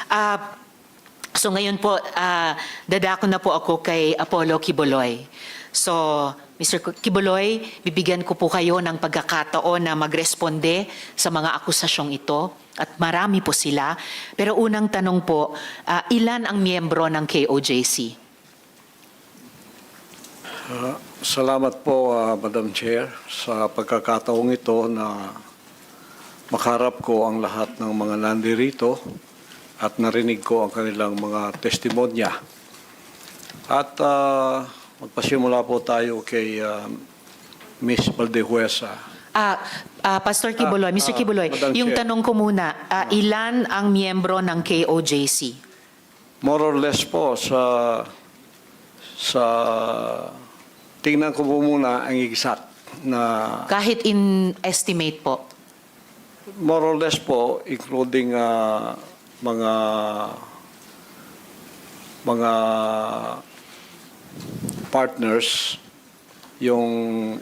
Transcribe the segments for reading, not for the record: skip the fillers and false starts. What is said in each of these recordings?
Ah, so ngayon po, dadako na po ako kay Apollo Quiboloy. So, Mr. Quiboloy, bibigyan ko po kayo ng pagkakataon na magresponde sa mga akusasyong ito. At marami po sila. Pero unang tanong po, ilan ang miyembro ng KOJC? Salamat po, Madam Chair, sa pagkakataong ito na makarap ko ang lahat ng mga nandirito at narinig ko ang kanilang mga testimonya. At magpasimula po tayo kay Ms. Valdehuesa. Pastor Quiboloy, Mr. Quiboloy, Madam yung Chair. tanong ko muna, ilan ang miyembro ng KOJC? More or less po sa tingnan ko po muna ang exact na Kahit in estimate po. more or less po, including mga partners, yung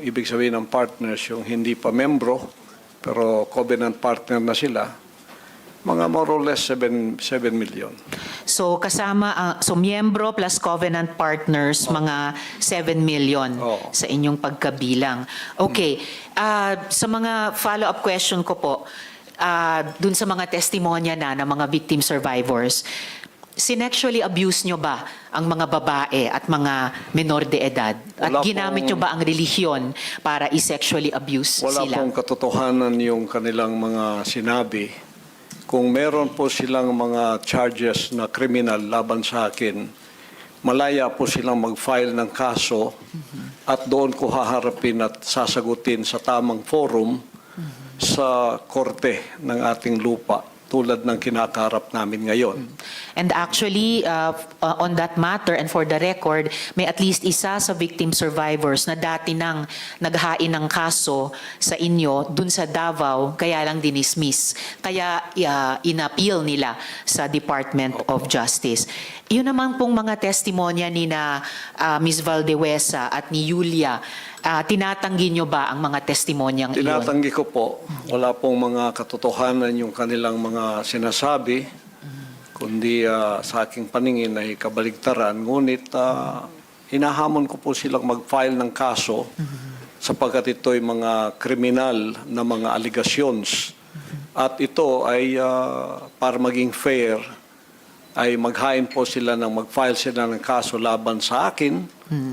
ibig sabihin ng partners, yung hindi pa membro, pero covenant partner na sila, mga more or less 7 million. So kasama, so miyembro plus covenant partners, mga 7 million Oo. sa inyong pagkabilang. Okay, sa mga follow-up question ko po, dun sa mga testimonya na ng mga victim survivors, sinexually abuse nyo ba ang mga babae at mga menor de edad? At Wala ginamit nyo pong- ba ang relihiyon para i-sexually abuse Wala sila? pong katotohanan yung kanilang mga sinabi. Kung meron po silang mga charges na kriminal laban sa akin, malaya po silang mag-file ng kaso at doon ko haharapin at sasagutin sa tamang forum sa korte ng ating lupa tulad ng kinakaharap namin ngayon. And actually, on that matter and for the record, may at least isa sa victim survivors na dati nang naghain ng kaso sa inyo dun sa Davao, kaya lang dinismiss. Kaya inappeal nila sa Department of Justice. Yun naman pong mga testimonya ni na Ms. Valdehuesa at ni Julia, tinatanggi nyo ba ang mga testimonyang iyon? Tinatanggi ko po, wala pong mga katotohanan yung kanilang mga sinasabi, kundi sa aking paningin ay kabaligtaran. Ngunit hinahamon ko po silang mag-file ng kaso sapagkat ito'y mga kriminal na mga allegations. At ito ay para maging fair, ay maghain po sila ng mag-file sila ng kaso laban sa akin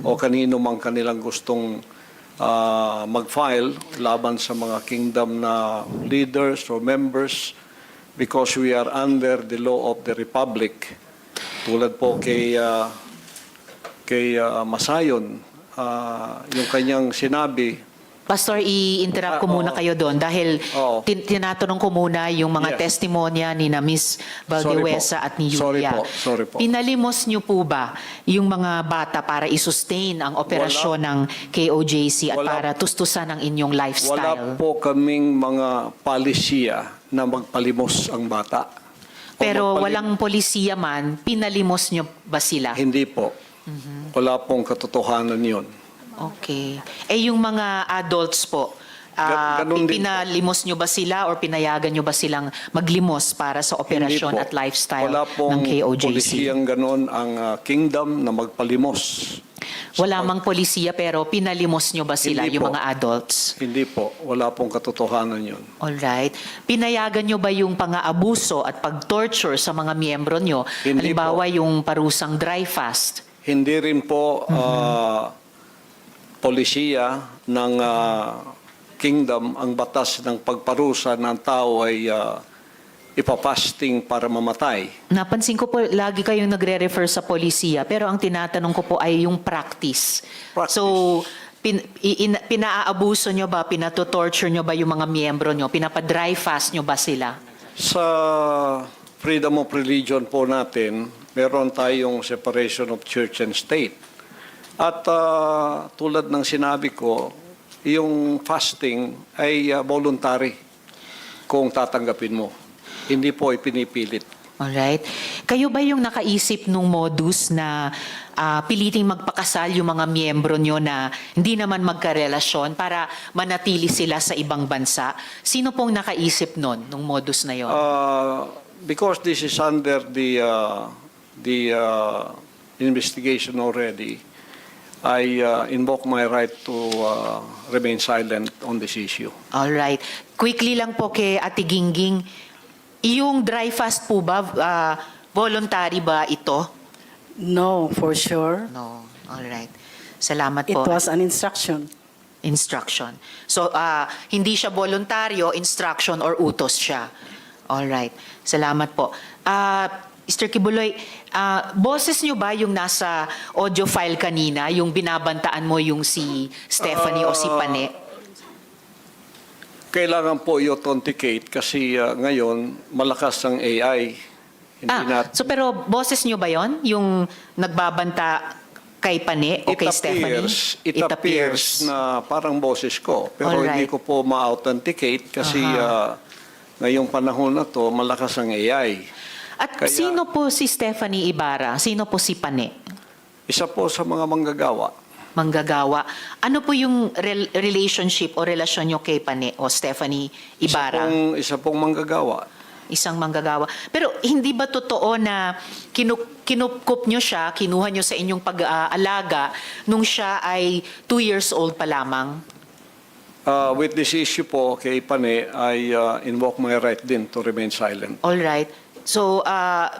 o kanino mang kanilang gustong mag-file laban sa mga kingdom na leaders or members because we are under the law of the Republic. Tulad po kay Masayon, yung kanyang sinabi, Pastor, i-interrupt ko muna kayo doon dahil Oo. tinatanong ko muna yung mga Yes. testimonya ni na Ms. Valdehuesa at ni Sorry Julia. po, sorry po. Pinalimos niyo po ba yung mga bata para i-sustain ang operasyon ng KOJC at Wala. para tustusan ang inyong wala lifestyle? po kaming mga palisiya na magpalimos ang bata. O Pero magpalim- walang polisiya man, pinalimos niyo ba sila? Hindi po. Wala pong katotohanan yun. Okay. Eh yung mga adults po, Ganun din po. pinalimos nyo ba sila or pinayagan nyo ba silang maglimos para sa operasyon Hindi po. at lifestyle Wala ng pong KOJC? polisiyang ganon ang kingdom na magpalimos. Wala mang polisiya pero pinalimos nyo ba sila, Hindi yung po. mga adults? Hindi po. Wala pong katotohanan yun. Alright. Pinayagan nyo ba yung pang-aabuso at pag-torture sa mga miyembro nyo? Hindi Halimbawa yung parusang dry fast. Hindi rin po polisiya ng kingdom ang batas ng pagparusa ng tao ay ipapasting para mamatay. Napansin ko po, lagi kayong nagre-refer sa polisiya, pero ang tinatanong ko po ay yung practice. Practice. So, pinaabuso nyo ba, pinatotorture nyo ba yung mga miyembro nyo? Pinapa-dry fast nyo ba sila? Sa freedom of religion po natin, meron tayong separation of church and state. At tulad ng sinabi ko, yung fasting ay voluntary kung tatanggapin mo. Hindi po ipinipilit. Alright. Kayo ba yung nakaisip nung modus na piliting magpakasal yung mga miyembro nyo na hindi naman magkarelasyon para manatili sila sa ibang bansa? Sino pong nakaisip nun, nung modus na yon? because this is under the investigation already, I invoke my right to remain silent on this issue. All right. Quickly lang po kay Ate Gingging, yung dry fast po ba, voluntary ba ito? No, for sure. No. All right. Salamat It po. was an instruction. Instruction. So, hindi siya voluntaryo, instruction or utos siya. All right. Salamat po. Mr. Kibuloy, boses nyo ba yung nasa audio file kanina, yung binabantaan mo yung si Stephanie o si Pane? Kailangan po i-authenticate kasi ngayon malakas ang AI. So pero boses nyo ba yon yung nagbabanta kay Pane o kay Stephanie? It appears na parang boses ko. Pero Alright. hindi ko po ma-authenticate kasi ngayong panahon na to malakas ang AI. At Kaya- sino po si Stephanie Ibarra? Sino po si Pane? Isa po sa mga manggagawa. Manggagawa. Ano po yung relationship o relasyon nyo kay Pane o Stephanie Ibarra? Isa pong manggagawa. Isang manggagawa. Pero hindi ba totoo na kinupkup nyo siya, kinuha nyo sa inyong pag-aalaga nung siya ay 2 years old pa lamang? With this issue po kay Pane, I invoke my right din to remain silent. All right. So,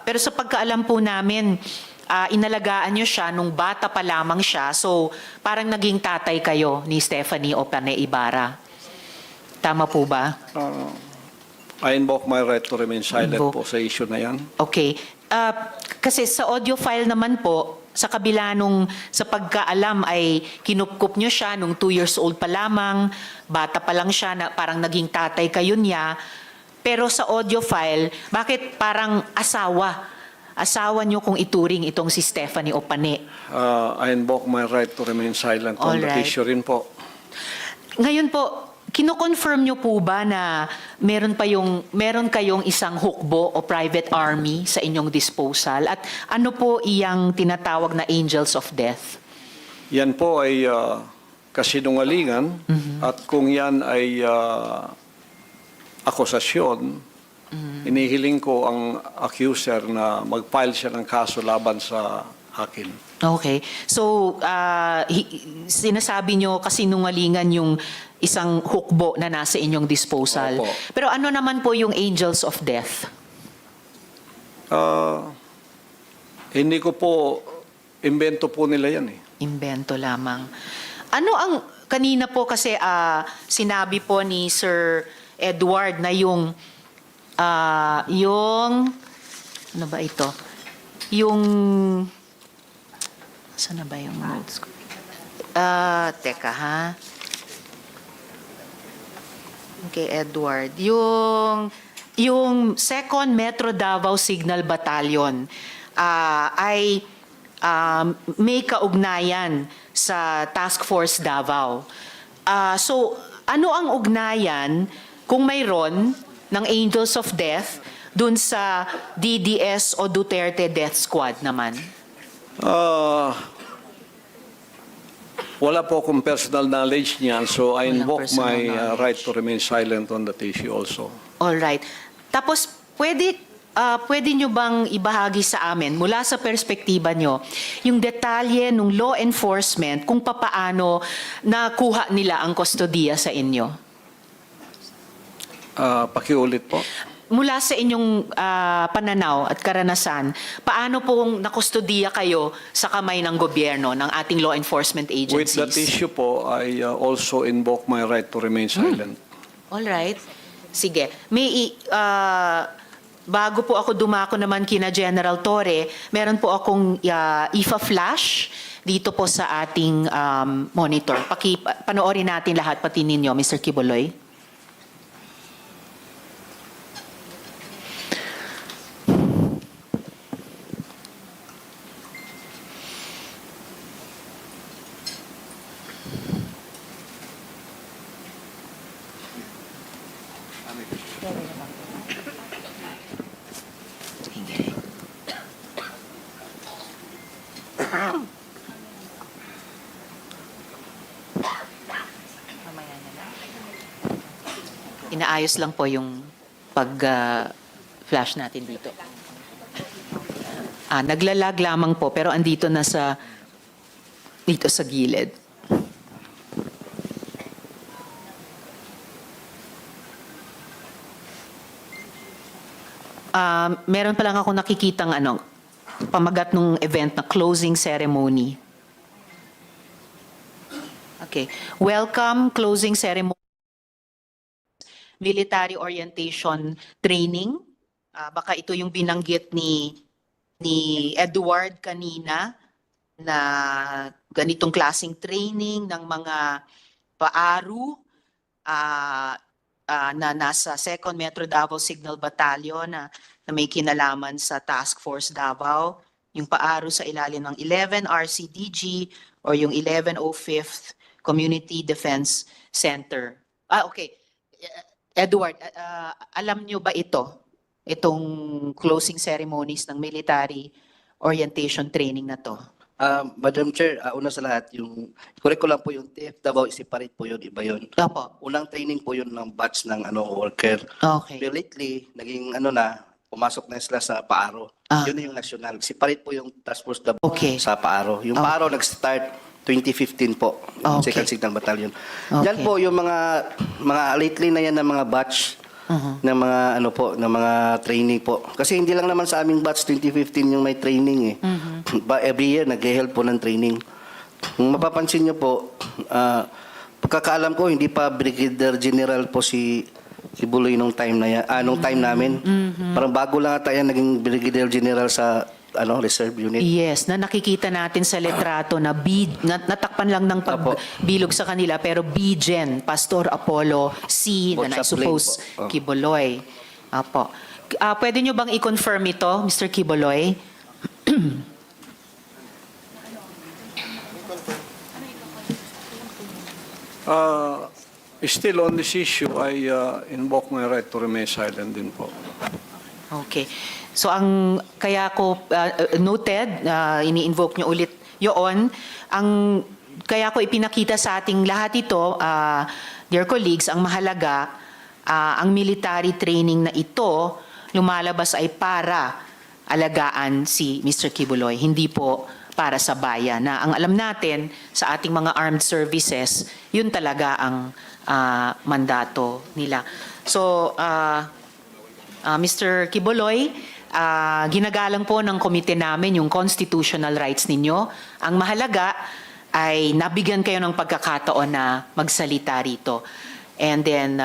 pero sa pagkaalam po namin, inalagaan nyo siya nung bata pa lamang siya. So, parang naging tatay kayo ni Stephanie o Pane Ibarra. Tama po ba? I invoke my right to remain silent Invoke. po sa issue na yan. Okay. Kasi sa audio file naman po, sa kabila nung sa pagkaalam ay kinupkup nyo siya nung 2 years old pa lamang, bata pa lang siya, na parang naging tatay kayo niya. Pero sa audio file, bakit parang asawa? Asawa nyo kung ituring itong si Stephanie o Pane. I invoke my right to remain silent on that Alright. issue rin po. Ngayon po, kino-confirm nyo po ba na meron kayong isang hukbo o private army sa inyong disposal? At ano po iyang tinatawag na angels of death? Yan po ay kasinungalingan at kung yan ay akusasyon, inihiling ko ang accuser na mag-file siya ng kaso laban sa akin. Okay. So, sinasabi nyo kasinungalingan yung isang hukbo na nasa inyong disposal. Opo. Pero ano naman po yung angels of death? Hindi ko po, invento po nila yan eh. Invento lamang. Ano ang, kanina po kasi sinabi po ni Sir Edward na yung, ano ba ito? Yung, saan na ba yung notes ko? Teka ha. Okay, Edward. Yung 2nd Metro Davao Signal Battalion ay may kaugnayan sa Task Force Davao. So, ano ang ugnayan kung mayroon ng Angels of Death dun sa DDS o Duterte Death Squad naman? Wala po akong personal knowledge niyan, so I Walang invoke personal my knowledge. right to remain silent on that issue also. All right. Tapos, pwede nyo bang ibahagi sa amin, mula sa perspektiba nyo, yung detalye ng law enforcement kung papaano nakuha nila ang kustodiya sa inyo? Pakiulit po. Mula sa inyong pananaw at karanasan, paano pong nakustodiya kayo sa kamay ng gobyerno, ng ating law enforcement With agencies? that issue po, I also invoke my right to remain silent. All right. Sige. Bago po ako dumako naman kina General Torre, meron po akong IFA flash dito po sa ating monitor. Panoorin natin lahat, pati ninyo, Mr. Kibuloy. Sige. Inaayos lang po yung flash natin dito. Naglalag lamang po, pero andito na dito sa gilid. Meron pa lang ako nakikitang pamagat ng event na closing ceremony. Okay. Welcome, closing ceremony. Military orientation training. Baka ito yung binanggit ni Edward kanina na ganitong klaseng training ng mga paaru na nasa 2nd Metro Davao Signal Battalion na may kinalaman sa Task Force Davao, yung paaru sa ilalim ng 11 RCDG or yung 1105th Community Defense Center. Okay. Edward, alam nyo ba itong closing ceremonies ng military orientation training na to? Madam Chair, una sa lahat, correct ko lang po yung TF Davao, separate po yun, iba yun. Opo. Unang training po yun ng batch ng worker. Okay. Pero lately, naging pumasok na sila sa Paaro. Yun na yung national. Separate po yung Task Force Davao Okay. sa Paaro. Yung Okay. Paaro nag-start 2015 po, Okay. 2nd Signal Battalion. Okay. Yan po yung mga lately na yan ng mga batch ng mga ng mga training po. Kasi hindi lang naman sa aming batch 2015 yung may training Every year nag-help po ng training. Kung mapapansin niyo po, pagkakaalam ko hindi pa Brigadier General po si Buloy nung time na yan, nung time namin. Parang bago lang ata yan naging Brigadier General sa reserve unit. Yes, na nakikita natin sa litrato na natakpan lang ng pagbilog sa kanila pero BGen, Pastor Apollo C, Po, na I sa suppose plane po. Kibuloy. Apo. Pwede nyo bang i-confirm ito, Mr. Kibuloy? Still on this issue, I invoke my right to remain silent din po. Okay. So kaya ko noted, ini-invoke nyo ulit yun. Kaya ko ipinakita sa ating lahat ito, dear colleagues, ang mahalaga, ang military training na ito, lumalabas ay para alagaan si Mr. Kibuloy, hindi po para sa bayan. Na ang alam natin sa ating mga armed services, yun talaga ang mandato nila. So, Mr. Kibuloy, ginagalang po ng komite namin yung constitutional rights ninyo. Ang mahalaga ay nabigyan kayo ng pagkakataon na magsalita rito. And then,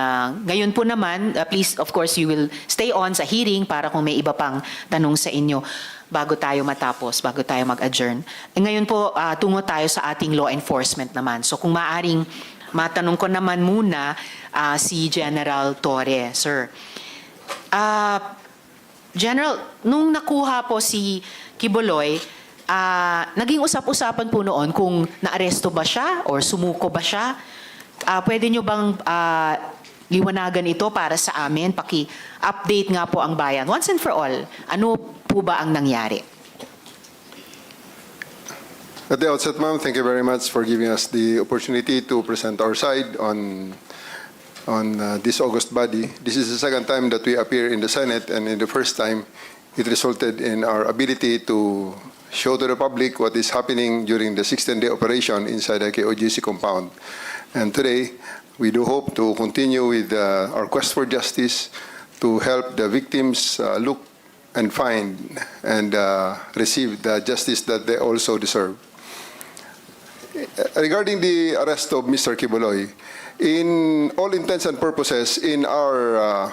ngayon po naman, please, of course, you will stay on sa hearing para kung may iba pang tanong sa inyo bago tayo matapos, bago tayo mag-adjourn. Ngayon po, tungo tayo sa ating law enforcement naman. So kung maaring matanong ko naman muna si General Torre, sir. General, nung nakuha po si Kibuloy, naging usap-usapan po noon kung naaresto ba siya or sumuko ba siya. Pwede nyo bang liwanagan ito para sa amin? Paki-update nga po ang bayan. Once and for all, ano po ba ang nangyari? At the outset, ma'am, thank you very much for giving us the opportunity to present our side on this August body. This is the second time that we appear in the Senate, and in the first time, it resulted in our ability to show to the public what is happening during the 16-day operation inside the KOGC compound. And today, we do hope to continue with our quest for justice to help the victims look and find and receive the justice that they also deserve. Regarding the arrest of Mr. Kibuloy, in all intents and purposes, in our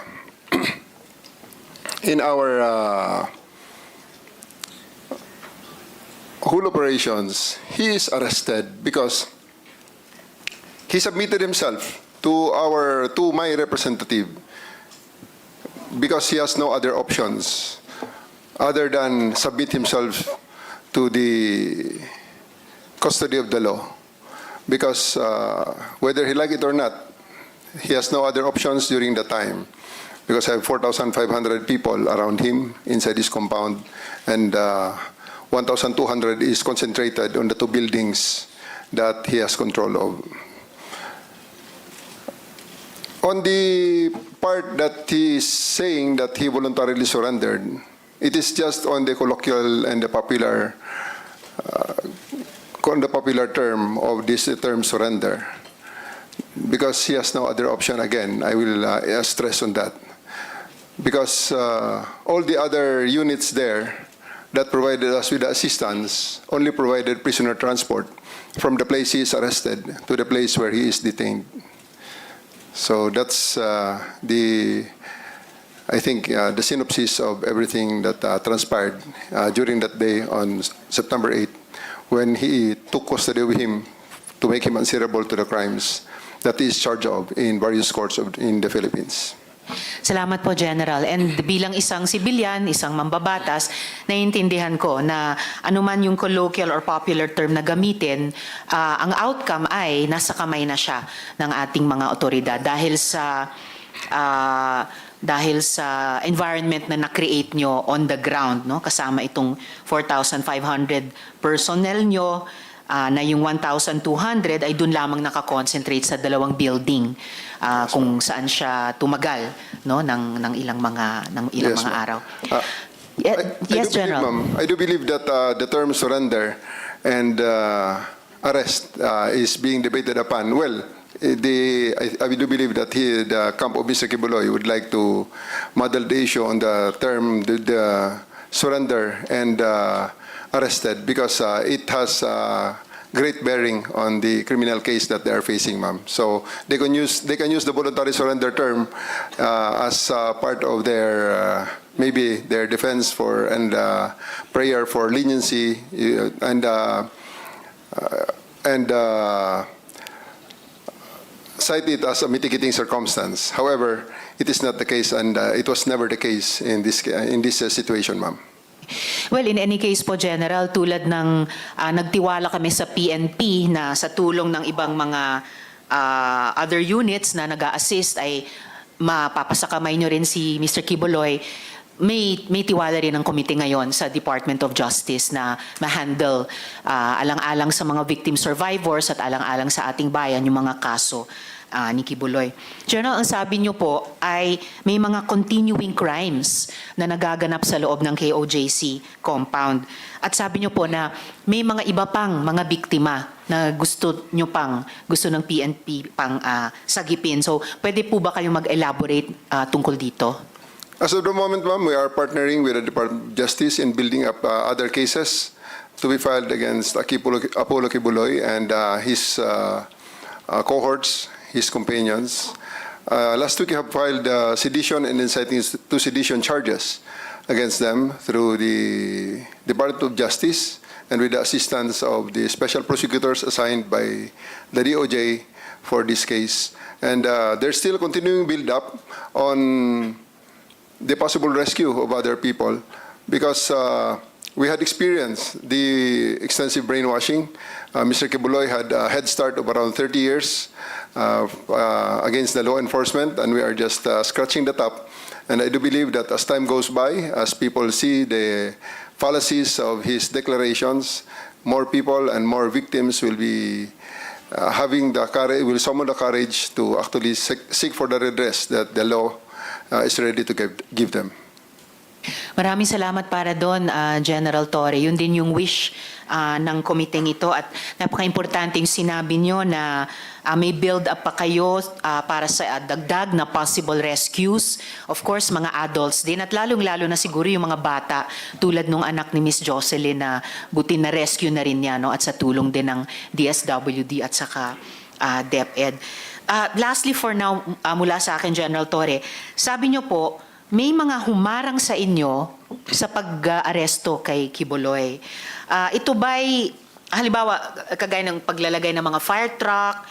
whole operations, he is arrested because he submitted himself to my representative because he has no other options other than submit himself to the custody of the law. Because whether he like it or not, he has no other options during the time. Because I have 4,500 people around him inside his compound, and 1,200 is concentrated on the two buildings that he has control of. On the part that he is saying that he voluntarily surrendered, it is just on the colloquial and the popular term of this term surrender, because he has no other option. Again, I will stress on that, because all the other units there that provided us with assistance only provided prisoner transport from the place he is arrested to the place where he is detained. So that's I think the synopsis of everything that transpired during that day on September 8th, when he took custody of him to make him answerable to the crimes that he is charged of in various courts in the Philippines. Salamat po, General. And bilang isang sibilyan, isang mambabatas, naiintindihan ko na anuman yung colloquial or popular term na gamitin, ang outcome ay nasa kamay na siya ng ating mga otoridad dahil sa environment na na-create nyo on the ground, no? Kasama itong 4,500 personnel nyo, na yung 1,200 ay dun lamang nakakonsentrate sa dalawang building kung saan siya tumagal, no, ng ilang mga Yes, mga ma'am. araw. I Yes, do General. believe, ma'am, I do believe that the term surrender and arrest is being debated upon. Well, I do believe that the camp of Mr. Kibuloy would like to model the issue on the term the surrender and arrested, because it has great bearing on the criminal case that they are facing, ma'am. So they can use the voluntary surrender term as part of their maybe their defense for and prayer for leniency and cite it as a mitigating circumstance. However, it is not the case, and it was never the case in this situation, ma'am. Well, in any case po, General, tulad ng nagtiwala kami sa PNP na sa tulong ng ibang mga other units na nag-a-assist ay mapapasakamay nyo rin si Mr. Kibuloy, may tiwala rin ang komite ngayon sa Department of Justice na ma-handle alang-alang sa mga victim survivors at alang-alang sa ating bayan yung mga kaso ni Kibuloy. General, ang sabi niyo po ay may mga continuing crimes na nagaganap sa loob ng KOJC compound. At sabi niyo po na may mga iba pang mga biktima na gusto ng PNP pang sagipin. So, pwede po ba kayong mag-elaborate tungkol dito? As of the moment, ma'am, we are partnering with the Department of Justice in building up other cases to be filed against Apollo Kibuloy and his cohorts, his companions. Last week, we have filed sedition and inciting to sedition charges against them through the Department of Justice and with the assistance of the special prosecutors assigned by the DOJ for this case. And there's still continuing build-up on the possible rescue of other people, because we had experienced the extensive brainwashing. Mr. Kibuloy had a head start of around 30 years against the law enforcement, and we are just scratching the top. And I do believe that as time goes by, as people see the fallacies of his declarations, more people and more victims will be having the courage, will summon the courage to actually seek for the redress that the law is ready to give them. Maraming salamat para doon, General Torre. Yun din yung wish ng komiteng ito at napaka-importante yung sinabi nyo na may build up pa kayo para sa dagdag na possible rescues. Of course, mga adults din at lalong-lalo na siguro yung mga bata tulad nung anak ni Miss Jocelyn na buti na rescue na rin niya, no? At sa tulong din ng DSWD at saka DepEd. Lastly for now, mula sa akin, General Torre, sabi nyo po, may mga humarang sa inyo sa pag-aresto kay Kibuloy. Ito ba'y, halimbawa, kagaya ng paglalagay ng mga fire truck,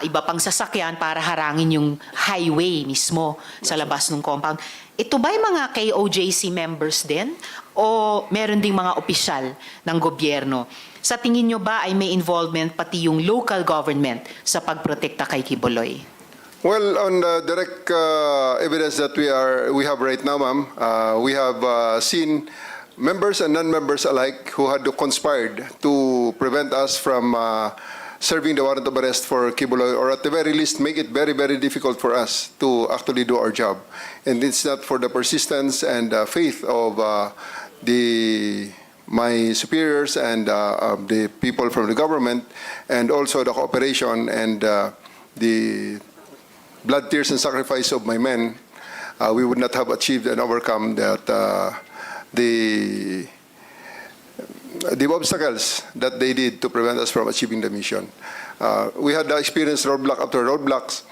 iba pang sasakyan para harangin yung highway mismo sa labas ng compound. Ito ba'y mga KOJC members din? O meron ding mga opisyal ng gobyerno? Sa tingin nyo ba ay may involvement pati yung local government sa pagprotekta kay Kibuloy? Well, on the direct evidence that we have right now, ma'am, we have seen members and non-members alike who had conspired to prevent us from serving the warrant of arrest for Kibuloy, or at the very least make it very, very difficult for us to actually do our job. And it's not for the persistence and faith of my superiors and the people from the government, and also the cooperation and the blood, tears, and sacrifice of my men, we would not have achieved and overcome that the obstacles that they did to prevent us from achieving the mission. We had experienced roadblock after roadblocks,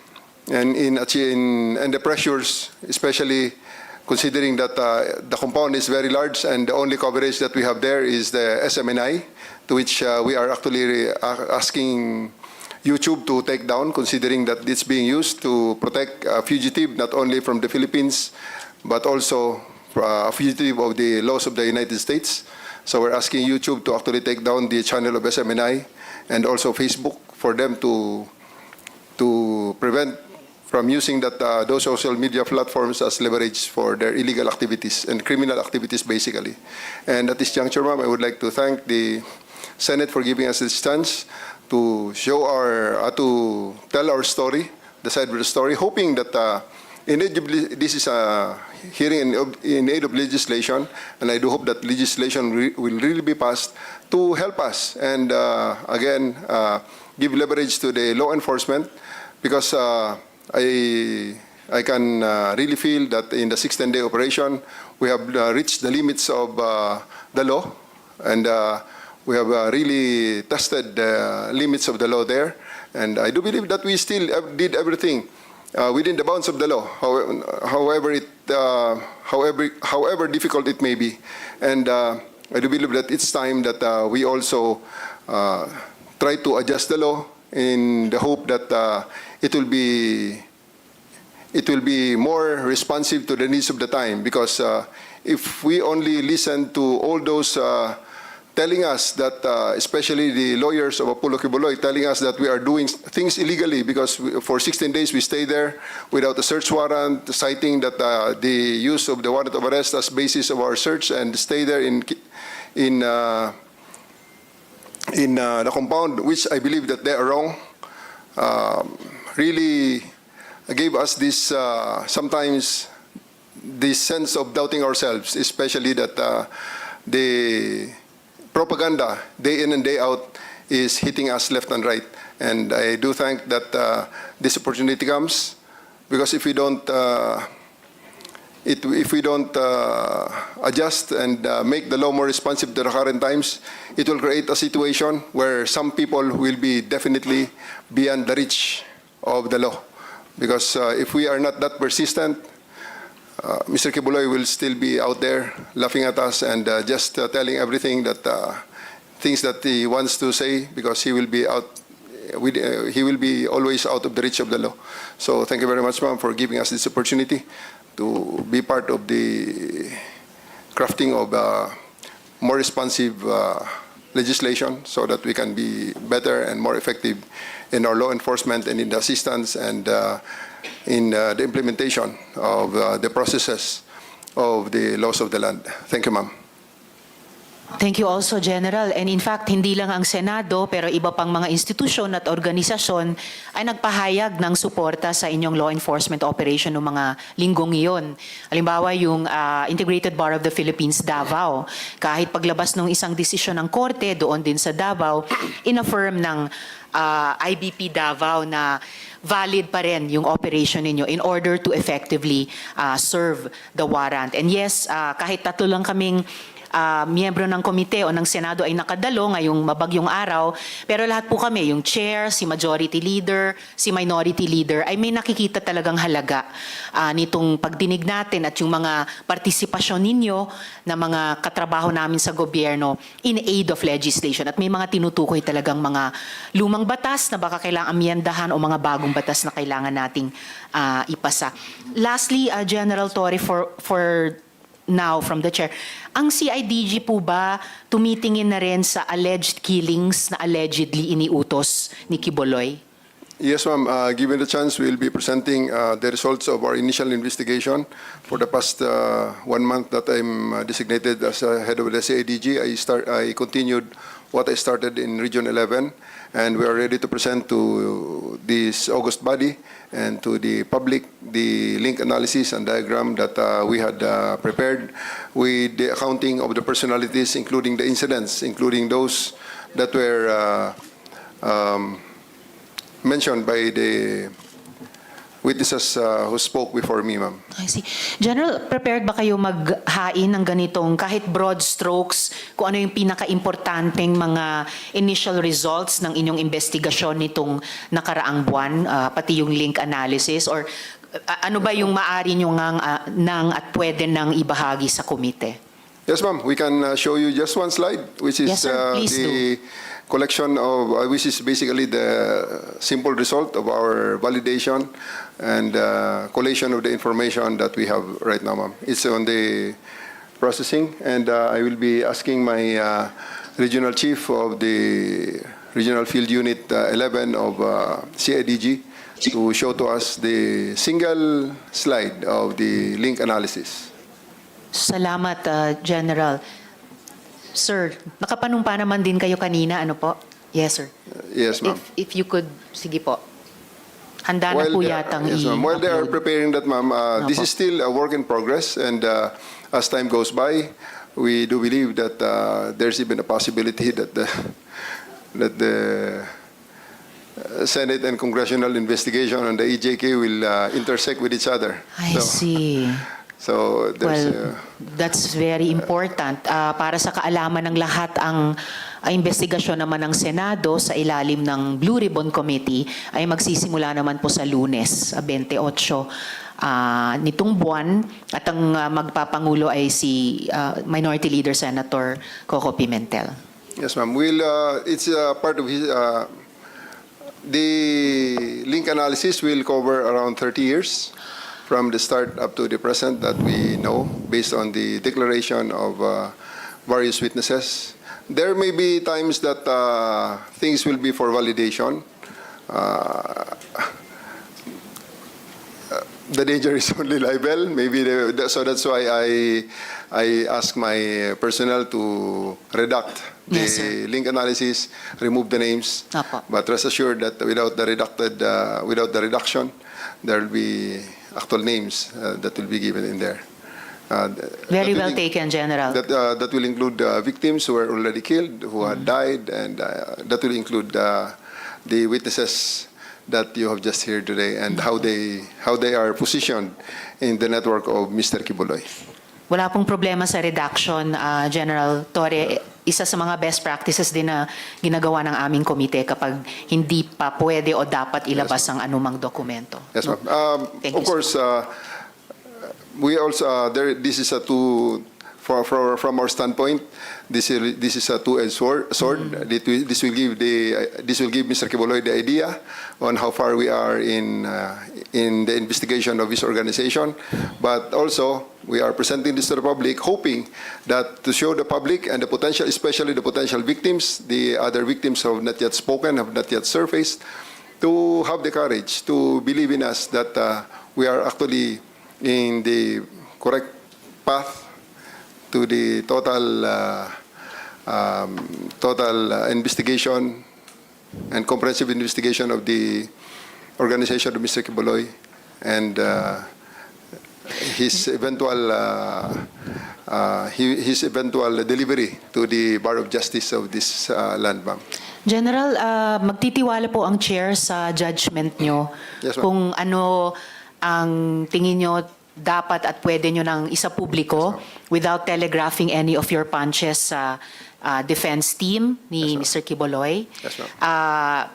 and the pressures, especially considering that the compound is very large and the only coverage that we have there is the SMNI, to which we are actually asking YouTube to take down, considering that it's being used to protect a fugitive not only from the Philippines, but also a fugitive of the laws of the United States. So we're asking YouTube to actually take down the channel of SMNI and also Facebook for them to prevent from using those social media platforms as leverage for their illegal activities and criminal activities, basically. And at this juncture, ma'am, I would like to thank the Senate for giving us this chance to show to tell our story, the side of the story, hoping that this is a hearing in aid of legislation, and I do hope that legislation will really be passed to help us and again give leverage to the law enforcement, because I can really feel that in the 6-10-day operation we have reached the limits of the law, and we have really tested the limits of the law there, and I do believe that we still did everything within the bounds of the law, however difficult it may be. And I do believe that it's time that we also try to adjust the law in the hope that it will be more responsive to the needs of the time. Because if we only listen to all those telling us that, especially the lawyers of Apollo Kibuloy, telling us that we are doing things illegally because for 16 days we stay there without a search warrant, citing that the use of the warrant of arrest as basis of our search, and stay there in the compound, which I believe that they are wrong, really gave us this sometimes this sense of doubting ourselves, especially that the propaganda day in and day out is hitting us left and right. And I do think that this opportunity comes, because if we don't adjust and make the law more responsive to the current times, it will create a situation where some people will be definitely beyond the reach of the law. Because if we are not that persistent, Mr. Kibuloy will still be out there laughing at us and just telling everything that things that he wants to say, because he will be out. He will be always out of the reach of the law. So thank you very much, ma'am, for giving us this opportunity to be part of the crafting of more responsive legislation, so that we can be better and more effective in our law enforcement and in the assistance and in the implementation of the processes of the laws of the land. Thank you, ma'am. Thank you also, General. And in fact, hindi lang ang Senado, pero iba pang mga institusyon at organisasyon ay nagpahayag ng suporta sa inyong law enforcement operation noong mga linggong iyon. Halimbawa, yung Integrated Bar of the Philippines, Davao. Kahit paglabas ng isang desisyon ng korte doon din sa Davao, in-affirm ng IBP Davao na valid pa rin yung operation ninyo in order to effectively serve the warrant. And yes, kahit tatlo lang kaming miyembro ng komite o ng Senado ay nakadalo ngayong mabagyong araw, pero lahat po kami, yung chair, si majority leader, si minority leader, ay may nakikita talagang halaga nitong pagdinig natin at yung mga partisipasyon ninyo na mga katrabaho namin sa gobyerno in aid of legislation. At may mga tinutukoy talagang mga lumang batas na baka kailangang amyendahan o mga bagong batas na kailangan nating ipasa. Lastly, General Torre, for now from the chair, ang CIDG po ba tumitingin na rin sa alleged killings na allegedly iniutos ni Kibuloy? Yes, ma'am. Given the chance, we'll be presenting the results of our initial investigation. For the past 1 month that I'm designated as head of the CIDG, I continued what I started in Region 11, and we are ready to present to this August body and to the public the link analysis and diagram that we had prepared with the accounting of the personalities, including the incidents, including those that were mentioned by the witnesses who spoke before me, ma'am. I see. General, prepared ba kayo maghain ng ganitong kahit broad strokes kung ano yung pinaka-importanteng mga initial results ng inyong investigasyon nitong nakaraang buwan, pati yung link analysis, or ano ba yung maaari nyo nang at pwede nang ibahagi sa komite? Yes, ma'am. We can show you just one slide, which is Yes, sir. Please the collection of, which is basically the simple result of our validation and collation of the information that we have right now, ma'am. It's on the processing, and I will be asking my regional chief of the Regional Field Unit 11 of CIDG to show to us the single slide of the link analysis. Salamat, General. Sir, nakapanumpa naman din kayo kanina, ano po? Yes, sir. Yes, ma'am. If you could, sige po. Handa na po yatang yes, ma'am. While they are i-upload. preparing that, ma'am, this Opo. is still a work in progress, and as time goes by, we do believe that there's even a possibility that the Senate and congressional investigation on the EJK will intersect with each other. I see. So there's Well, that's very important. Para sa kaalaman ng lahat, ang investigasyon naman ng Senado sa ilalim ng Blue Ribbon Committee ay magsisimula naman po sa Lunes, 28 nitong buwan, at ang magpapangulo ay si Minority Leader Senator Coco Pimentel. Yes, ma'am. It's part of his. The link analysis will cover around 30 years from the start up to the present that we know, based on the declaration of various witnesses. There may be times that things will be for validation. The danger is only libel. Maybe so that's why I ask my personnel to redact the Yes, sir. link analysis, remove the names. Apo. But rest assured that without the reduction, there will be actual names that will be given in there. Very well taken, General. That will include victims who were already killed, who had died, and that will include the witnesses that you have just heard today, and how they are positioned in the network of Mr. Kibuloy. Wala pong problema sa redaction, General Torre. Isa sa mga best practices din na ginagawa ng aming komite kapag hindi pa pwede o dapat ilabas ang anumang dokumento. Yes, No? ma'am. Thank Of you, course, we also this is a from our standpoint. This is a two-edged sword. This will give Mr. Kibuloy the idea on how far we are in the investigation of his organization. But also, we are presenting this to the public, hoping that to show the public and the potential, especially the potential victims, the other victims who have not yet spoken, have not yet surfaced, to have the courage to believe in us that we are actually in the correct path to the total investigation and comprehensive investigation of the organization of Mr. Kibuloy and his eventual delivery to the Bar of Justice of this land, ma'am. General, magtitiwala po ang chair sa judgment nyo Yes, ma'am. kung ano ang tingin nyo dapat at pwede nyo ng isa publiko without telegraphing any of your punches sa defense team ni Mr. Kibuloy. Yes, ma'am.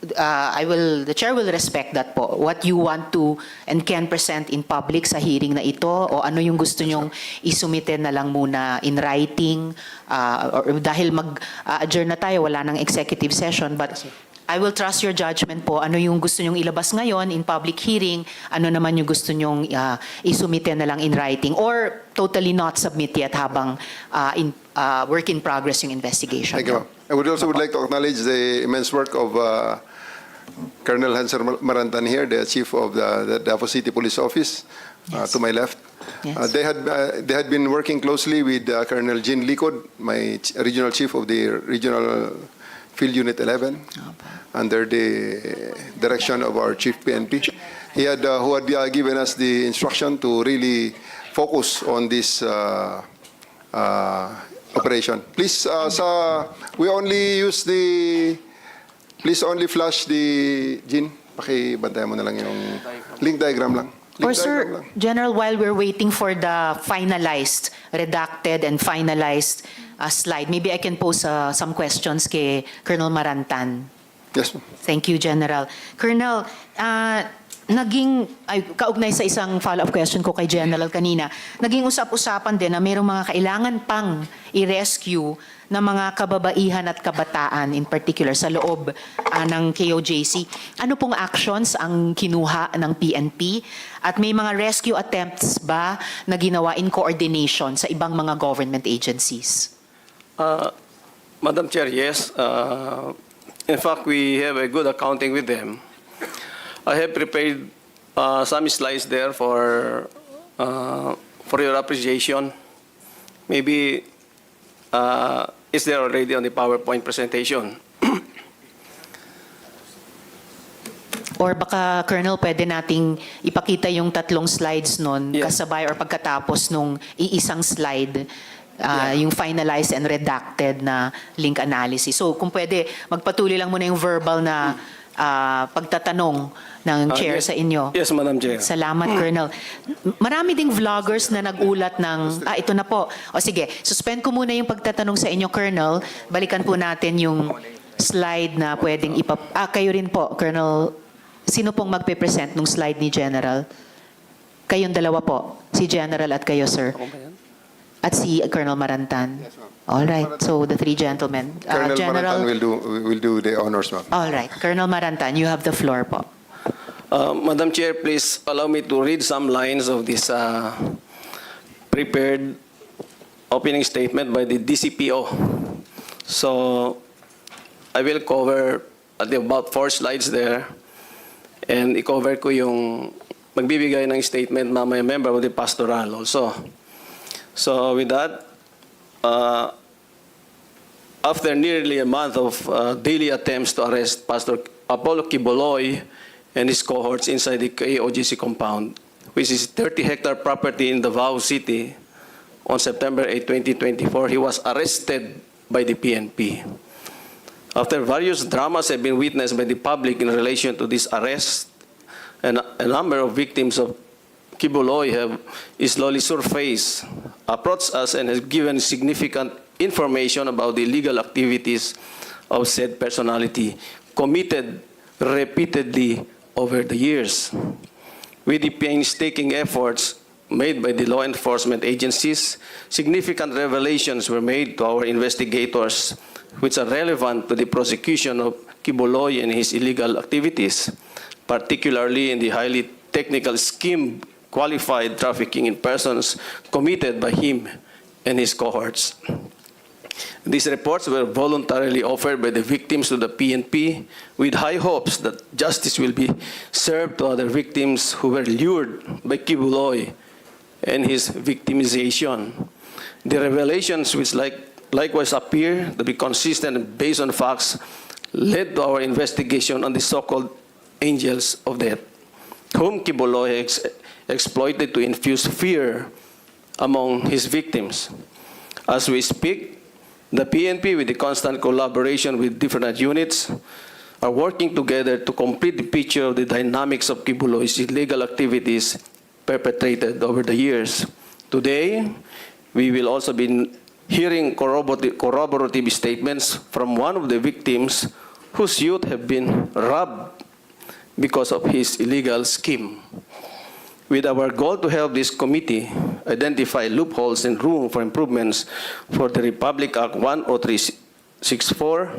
The chair will respect that po. What you want to and can present in public sa hearing na ito, o ano yung gusto nyong isumite na lang muna in writing, or dahil mag-adjourn na tayo, wala nang executive session, but I will trust your judgment po. Ano yung gusto nyong ilabas ngayon in public hearing, ano naman yung gusto nyong isumite na lang in writing, or totally not submit yet habang work in progress yung investigation. Thank you, ma'am. I would like to acknowledge the immense work of Colonel Hanser Marantan here, the chief of the Davao City Police Office, to my left. Yes. They had been working closely with Colonel Jean Licod, my regional chief of the regional field unit 11, under the direction of our chief PNP. He had who had given us the instruction to really focus on this operation. Please, we only use the. Please only flash the Jean. Pakibantayan mo na lang yung link diagram lang. Or Link diagram sir, lang. General, while we're waiting for the finalized, redacted and finalized slide, maybe I can pose some questions kay Colonel Marantan. Yes, ma'am. Thank you, General. Colonel, kaugnay sa isang follow-up question ko kay General kanina, naging usap-usapan din na mayroong mga kailangan pang i-rescue na mga kababaihan at kabataan, in particular sa loob ng KOJC. Ano pong actions ang kinuha ng PNP? At may mga rescue attempts ba na ginawa in coordination sa ibang mga government agencies? Madam Chair, yes. In fact, we have a good accounting with them. I have prepared some slides there for your appreciation. Maybe it's there already on the PowerPoint presentation. Or baka, Colonel, pwede nating ipakita yung 3 slides nun Yeah. kasabay or pagkatapos nung iisang slide, yung finalized and redacted na link analysis. So kung pwede, magpatuloy lang muna yung verbal na pagtatanong ng chair Yes. sa inyo. Yes, Madam Chair. Salamat, Colonel. Marami ding vloggers na nagulat ng, ito na po. O sige, suspend ko muna yung pagtatanong sa inyo, Colonel. Balikan po natin yung slide na pwedeng kayo rin po, Colonel. Sino pong magpe-present nung slide ni General? Kayong dalawa po. Si General at kayo, sir. At si Colonel Marantan. All right. So the 3 gentlemen. Colonel General. Marantan will do the honors, ma'am. All right. Colonel Marantan, you have the floor po. Madam Chair, please allow me to read some lines of this prepared opening statement by the DCPO. So I will cover about 4 slides there, and i-cover ko yung magbibigay ng statement mamaya member of the pastoral also. So with that, after nearly a month of daily attempts to arrest Pastor Apollo Quiboloy and his cohorts inside the KOGC compound, which is 30-hectare property in Davao City, on September 8, 2024, he was arrested by the PNP. After various dramas have been witnessed by the public in relation to this arrest, and a number of victims of Quiboloy have slowly surfaced, approached us, and has given significant information about the illegal activities of said personality committed repeatedly over the years. With the painstaking efforts made by the law enforcement agencies, significant revelations were made to our investigators which are relevant to the prosecution of Quiboloy and his illegal activities, particularly in the highly technical scheme qualified trafficking in persons committed by him and his cohorts. These reports were voluntarily offered by the victims to the PNP with high hopes that justice will be served to other victims who were lured by Quiboloy and his victimization. The revelations, which likewise appear to be consistent and based on facts, led to our investigation on the so-called angels of death, whom Quiboloy exploited to infuse fear among his victims. As we speak, the PNP, with the constant collaboration with different units, are working together to complete the picture of the dynamics of Quiboloy's illegal activities perpetrated over the years. Today, we will also be hearing corroborative statements from one of the victims whose youth have been robbed because of his illegal scheme. With our goal to help this committee identify loopholes and room for improvements for the Republic Act 10364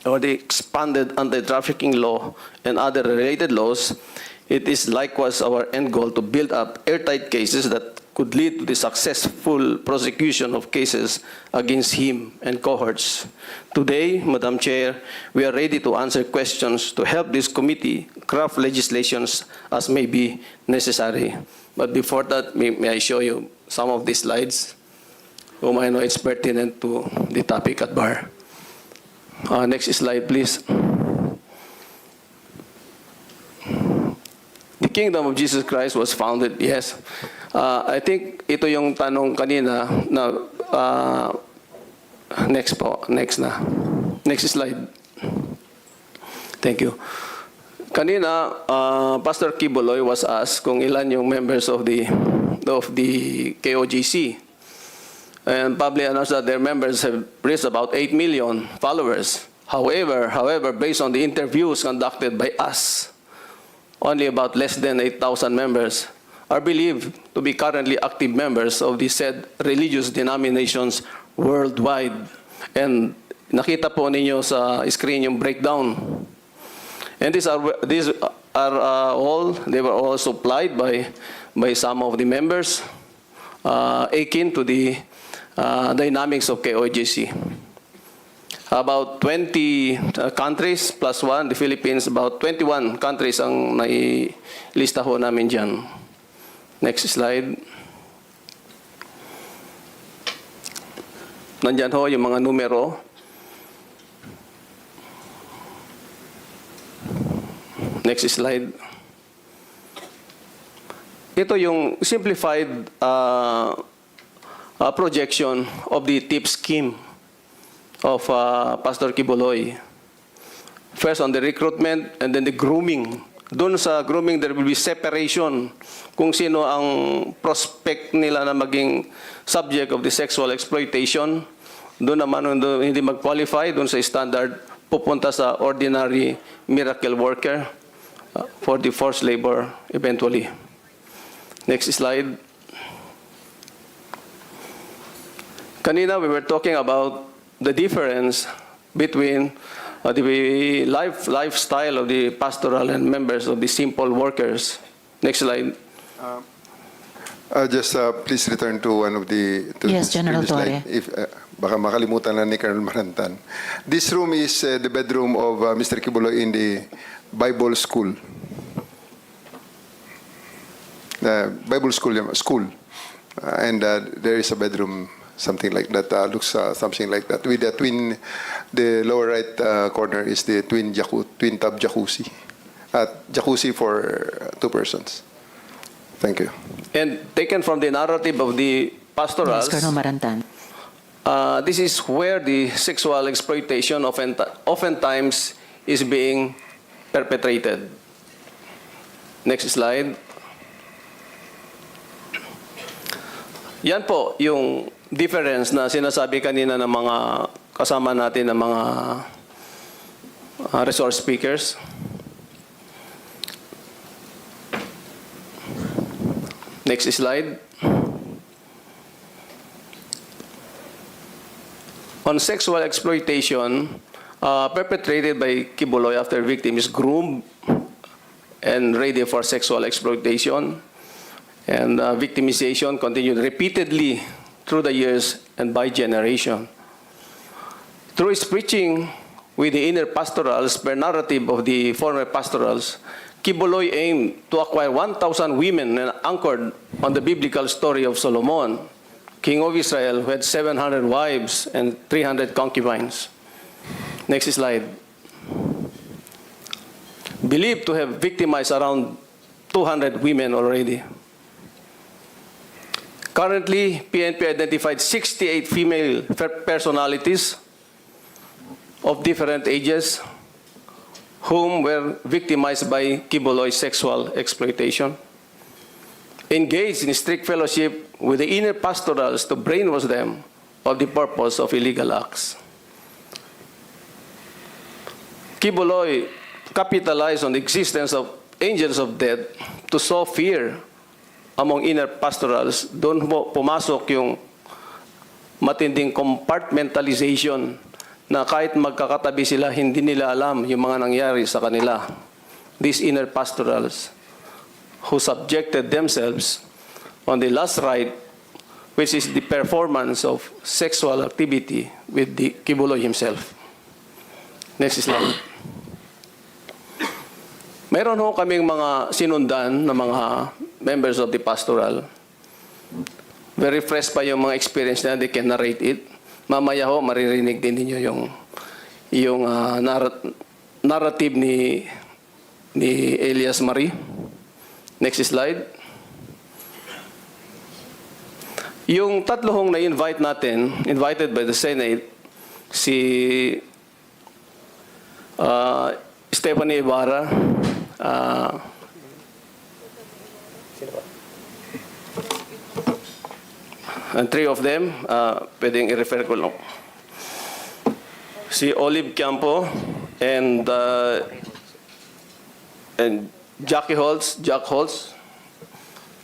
or the expanded anti-trafficking law and other related laws, it is likewise our end goal to build up airtight cases that could lead to the successful prosecution of cases against him and cohorts. Today, Madam Chair, we are ready to answer questions to help this committee craft legislations as may be necessary. But before that, may I show you some of these slides, whom I know it's pertinent to the topic at bar. Next slide, please. The kingdom of Jesus Christ was founded, yes. I think ito yung tanong kanina na next po, next na. Next slide. Thank you. Kanina, Pastor Kibuloy was asked kung ilan yung members of the KOJC. And publicly announced that their members have reached about 8 million followers. However, based on the interviews conducted by us, only about less than 8,000 members are believed to be currently active members of the said religious denominations worldwide. And nakita po ninyo sa screen yung breakdown. And these are all, they were all supplied by some of the members, akin to the dynamics of KOJC. About 20 countries plus one, the Philippines, about 21 countries ang nailista ho namin dyan. Next slide. Nandyan ho yung mga numero. Next slide. Ito yung simplified projection of the tip scheme of Pastor Kibuloy. First on the recruitment and then the grooming. Doon sa grooming, there will be separation kung sino ang prospect nila na maging subject of the sexual exploitation. Doon naman hindi mag-qualify, doon sa standard, pupunta sa ordinary miracle worker for the forced labor eventually. Next slide. Kanina we were talking about the difference between the lifestyle of the pastoral and members of the simple workers. Next slide. Just please return to one of the... Yes, General previous slide. If, baka makalimutan na ni Colonel Marantan. This room is the bedroom of Mr. Kibuloy in the Bible school. Bible school. And there is a bedroom, something like that, looks something like that. With the twin, the lower right corner is the twin tub jacuzzi. Jacuzzi for 2 persons. Thank you. And taken from the narrative of the pastorals, Yes, Colonel Marantan. this is where the sexual exploitation oftentimes is being perpetrated. Next slide. Yan po yung difference na sinasabi kanina ng mga kasama natin ng mga resource speakers. Next slide. On sexual exploitation perpetrated by Kibuloy after victim is groomed and ready for sexual exploitation, and victimization continued repeatedly through the years and by generation. Through his preaching with the inner pastorals per narrative of the former pastorals, Kibuloy aimed to acquire 1,000 women and anchored on the biblical story of Solomon, king of Israel, who had 700 wives and 300 concubines. Next slide. Believed to have victimized around 200 women already. Currently, PNP identified 68 female personalities of different ages whom were victimized by Kibuloy's sexual exploitation, engaged in strict fellowship with the inner pastorals to brainwash them of the purpose of illegal acts. Kibuloy capitalized on the existence of angels of death to sow fear among inner pastorals. Doon pumasok yung matinding compartmentalization na kahit magkakatabi sila, hindi nila alam yung mga nangyari sa kanila. These inner pastorals who subjected themselves on the last rite, which is the performance of sexual activity with the Kibuloy himself. Next slide. Meron ho kaming mga sinundan na mga members of the pastoral. Very fresh pa yung mga experience na they can narrate it. Mamaya ho, maririnig din ninyo yung narrative ni Elias Marie. Next slide. Yung tatlo hong na-invite natin, invited by the Senate, si Stephanie Ibarra, and three of them, pwedeng i-refer ko lang. Si Olive Campo and Jack Holtz,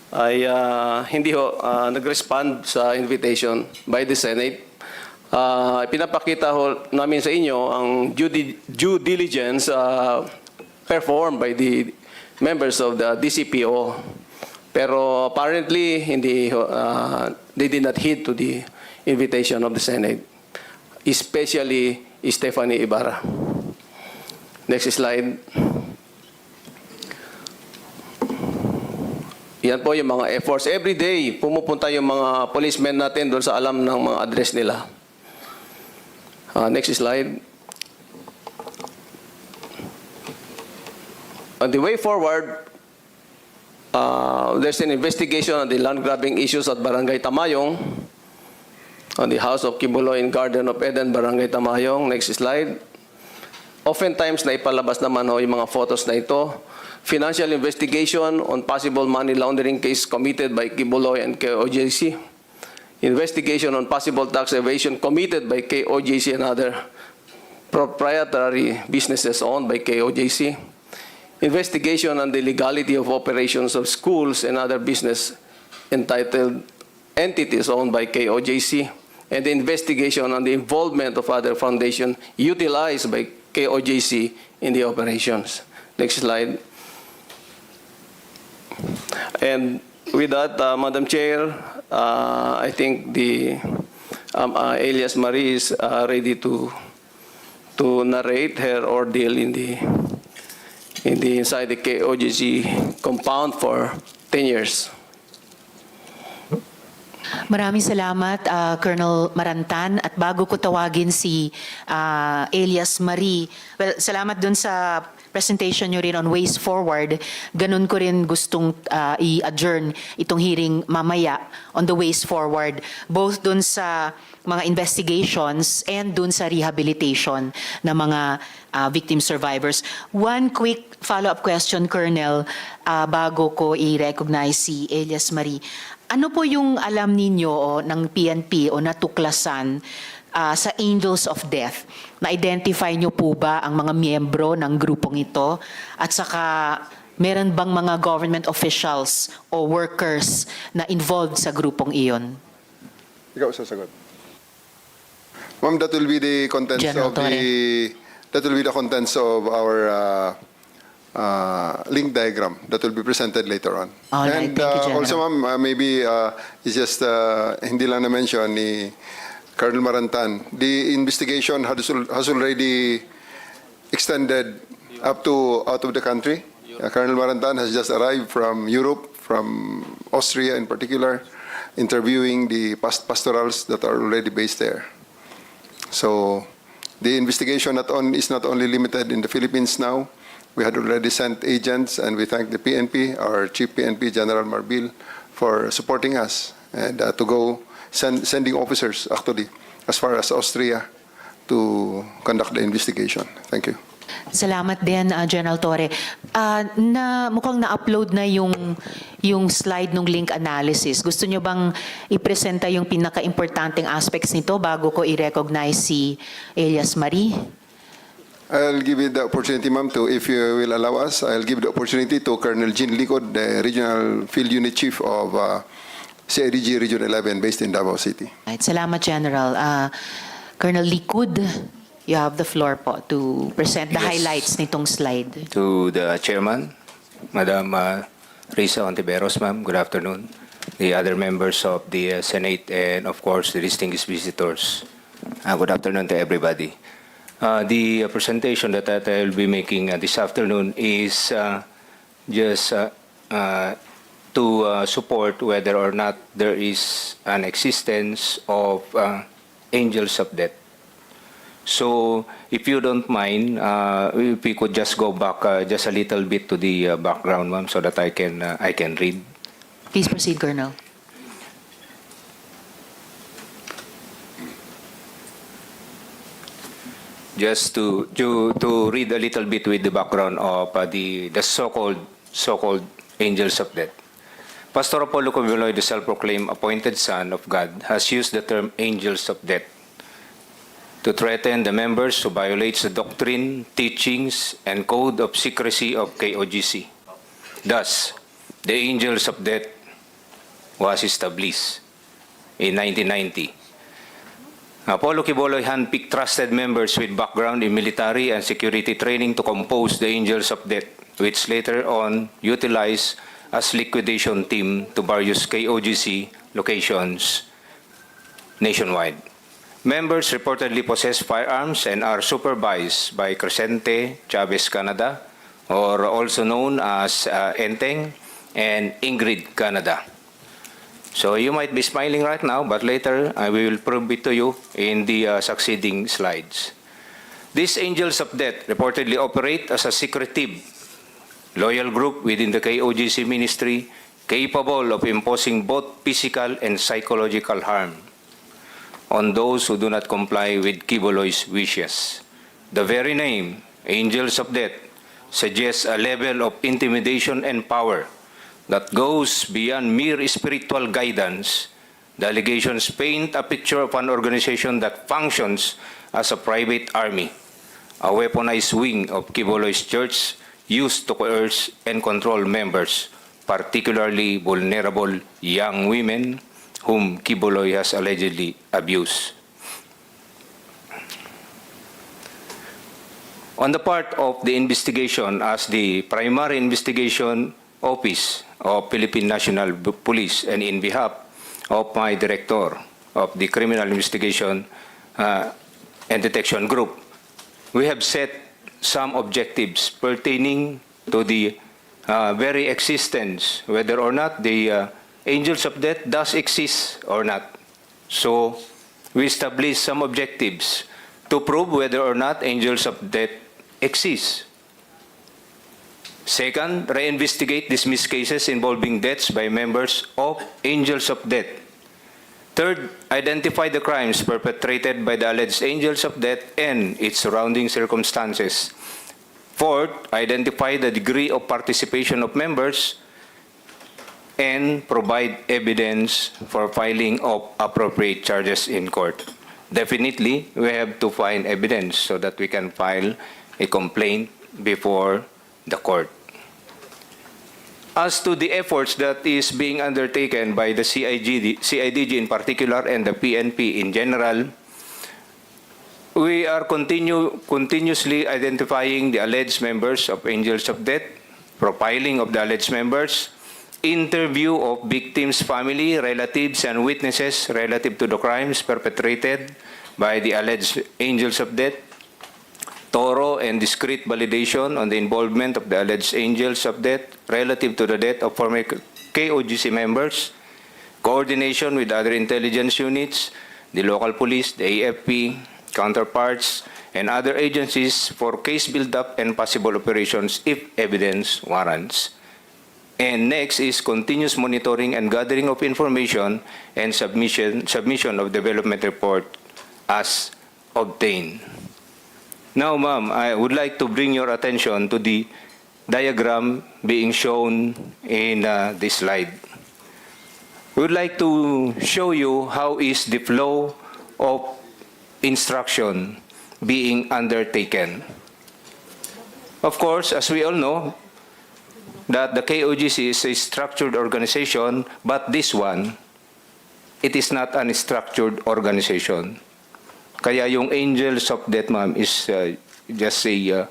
ay hindi ho nag-respond sa invitation by the Senate. Pinapakita ho namin sa inyo ang due diligence performed by the members of the DCPO. Pero apparently, they did not heed to the invitation of the Senate, especially Stephanie Ibarra. Next slide. Yan po yung mga efforts. Every day, pumupunta yung mga policemen natin doon sa alam ng mga address nila. Next slide. On the way forward, there's an investigation on the land grabbing issues at Barangay Tamayong, on the House of Kibuloy in Garden of Eden, Barangay Tamayong. Next slide. Oftentimes, naipalabas naman ho yung mga photos na ito. Financial investigation on possible money laundering case committed by Kibuloy and KOJC. Investigation on possible tax evasion committed by KOJC and other proprietary businesses owned by KOJC. Investigation on the legality of operations of schools and other business entitled entities owned by KOJC. And the investigation on the involvement of other foundations utilized by KOJC in the operations. Next slide. And with that, Madam Chair, I think the Elias Marie is ready to narrate her ordeal inside the KOJC compound for 10 years. Maraming salamat, Colonel Marantan. At bago ko tawagin si Elias Marie, well, salamat dun sa presentation nyo rin on ways forward. Ganun ko rin gustong i-adjourn itong hearing mamaya on the ways forward, both dun sa mga investigations and dun sa rehabilitation ng mga victim survivors. One quick follow-up question, Colonel, bago ko i-recognize si Elias Marie. Ano po yung alam ninyo ng PNP o natuklasan sa Angels of Death? Na-identify nyo po ba ang mga miyembro ng grupong ito? At saka, meron bang mga government officials o workers na involved sa grupong iyon? Ikaw sasagot. Ma'am, that will be the contents General of our link diagram that will be presented later on. All right, And thank you, General. also, ma'am, maybe it's just hindi lang na-mention ni Colonel Marantan, the investigation has already extended up to out of the country. Colonel Marantan has just arrived from Europe, from Austria in particular, interviewing the pastorals that are already based there. So the investigation is not only limited in the Philippines now. We had already sent agents, and we thank the PNP, our Chief PNP, General Marbil, for supporting us and to go sending officers actually as far as Austria to conduct the investigation. Thank you. Salamat din, General Torre. Mukhang na-upload na yung slide ng link analysis. Gusto nyo bang ipresenta yung pinaka-importanting aspects nito bago ko i-recognize si Elias Marie? I'll give you the opportunity, ma'am, if you will allow us, I'll give the opportunity to Colonel Jean Licod, the Regional Field Unit Chief of CIDG Region 11 based in Davao City. Right, salamat, General. Colonel Likud, you have the floor po to present the highlights nitong slide. To the chairman, Madam Risa Ontiveros, ma'am, good afternoon. The other members of the Senate and, of course, the distinguished visitors, good afternoon to everybody. The presentation that I will be making this afternoon is just to support whether or not there is an existence of angels of death. So, if you don't mind, if we could just go back just a little bit to the background, ma'am, so that I can read. Please proceed, Colonel. Just to read a little bit with the background of the so-called angels of death. Pastor Apollo Kibuloy, the self-proclaimed appointed son of God, has used the term angels of death to threaten the members who violates the doctrine, teachings, and code of secrecy of KOGC. Thus, the angels of death was established in 1990. Apollo Kibuloy handpicked trusted members with background in military and security training to compose the angels of death, which later on utilized as liquidation team to various KOGC locations nationwide. Members reportedly possess firearms and are supervised by Crescente Chavez Canada, or also known as Enteng, and Ingrid Canada. So you might be smiling right now, but later I will prove it to you in the succeeding slides. These angels of death reportedly operate as a secretive, loyal group within the KOGC ministry, capable of imposing both physical and psychological harm on those who do not comply with Kibuloy's wishes. The very name, angels of death, suggests a level of intimidation and power that goes beyond mere spiritual guidance. The allegations paint a picture of an organization that functions as a private army, a weaponized wing of Kibuloy's church used to coerce and control members, particularly vulnerable young women whom Kibuloy has allegedly abused. On the part of the investigation, as the primary investigation office of Philippine National Police and in behalf of my director of the Criminal Investigation and Detection Group, we have set some objectives pertaining to the very existence, whether or not the angels of death does exist or not. So we established some objectives to prove whether or not angels of death exist. Second, reinvestigate dismissed cases involving deaths by members of angels of death. Third, identify the crimes perpetrated by the alleged angels of death and its surrounding circumstances. Fourth, identify the degree of participation of members and provide evidence for filing of appropriate charges in court. Definitely, we have to find evidence so that we can file a complaint before the court. As to the efforts that is being undertaken by the CIDG in particular and the PNP in general, we are continuously identifying the alleged members of angels of death, profiling of the alleged members, interview of victims' family, relatives, and witnesses relative to the crimes perpetrated by the alleged angels of death, thorough and discreet validation on the involvement of the alleged angels of death relative to the death of former KOGC members, coordination with other intelligence units, the local police, the AFP, counterparts, and other agencies for case build-up and possible operations if evidence warrants. And next is continuous monitoring and gathering of information and submission of development report as obtained. Now, ma'am, I would like to bring your attention to the diagram being shown in this slide. We would like to show you how is the flow of instruction being undertaken. Of course, as we all know, that the KOGC is a structured organization, but this one, it is not a structured organization. Kaya yung angels of death, ma'am, is just the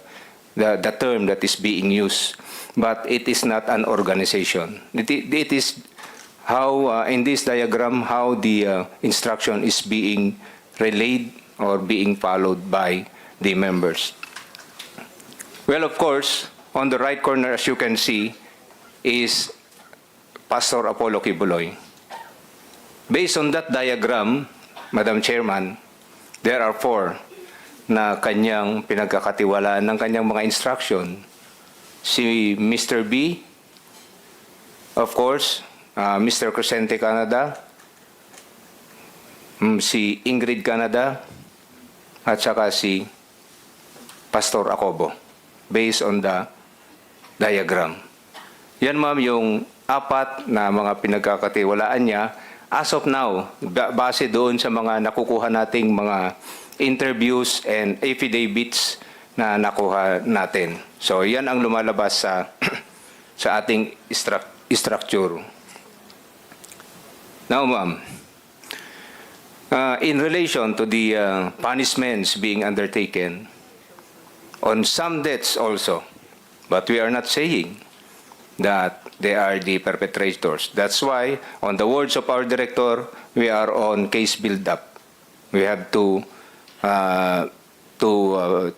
term that is being used. But it is not an organization. It is how, in this diagram, how the instruction is being relayed or being followed by the members. Well, of course, on the right corner, as you can see, is Pastor Apollo Kibuloy. Based on that diagram, Madam Chairman, there are 4 na kanyang pinagkakatiwalaan ng kanyang mga instruction. Si Mr. B, of course, Mr. Crescente Canada, si Ingrid Canada, at saka si Pastor Acobo, based on the diagram. Yan ma'am yung 4 na mga pinagkakatiwalaan niya as of now, base doon sa mga nakukuha nating mga interviews and affidavits na nakuha natin. So yan ang lumalabas sa sa ating structure. Now ma'am, in relation to the punishments being undertaken on some deaths also, but we are not saying that they are the perpetrators. That's why, on the words of our director, we are on case build-up. We have to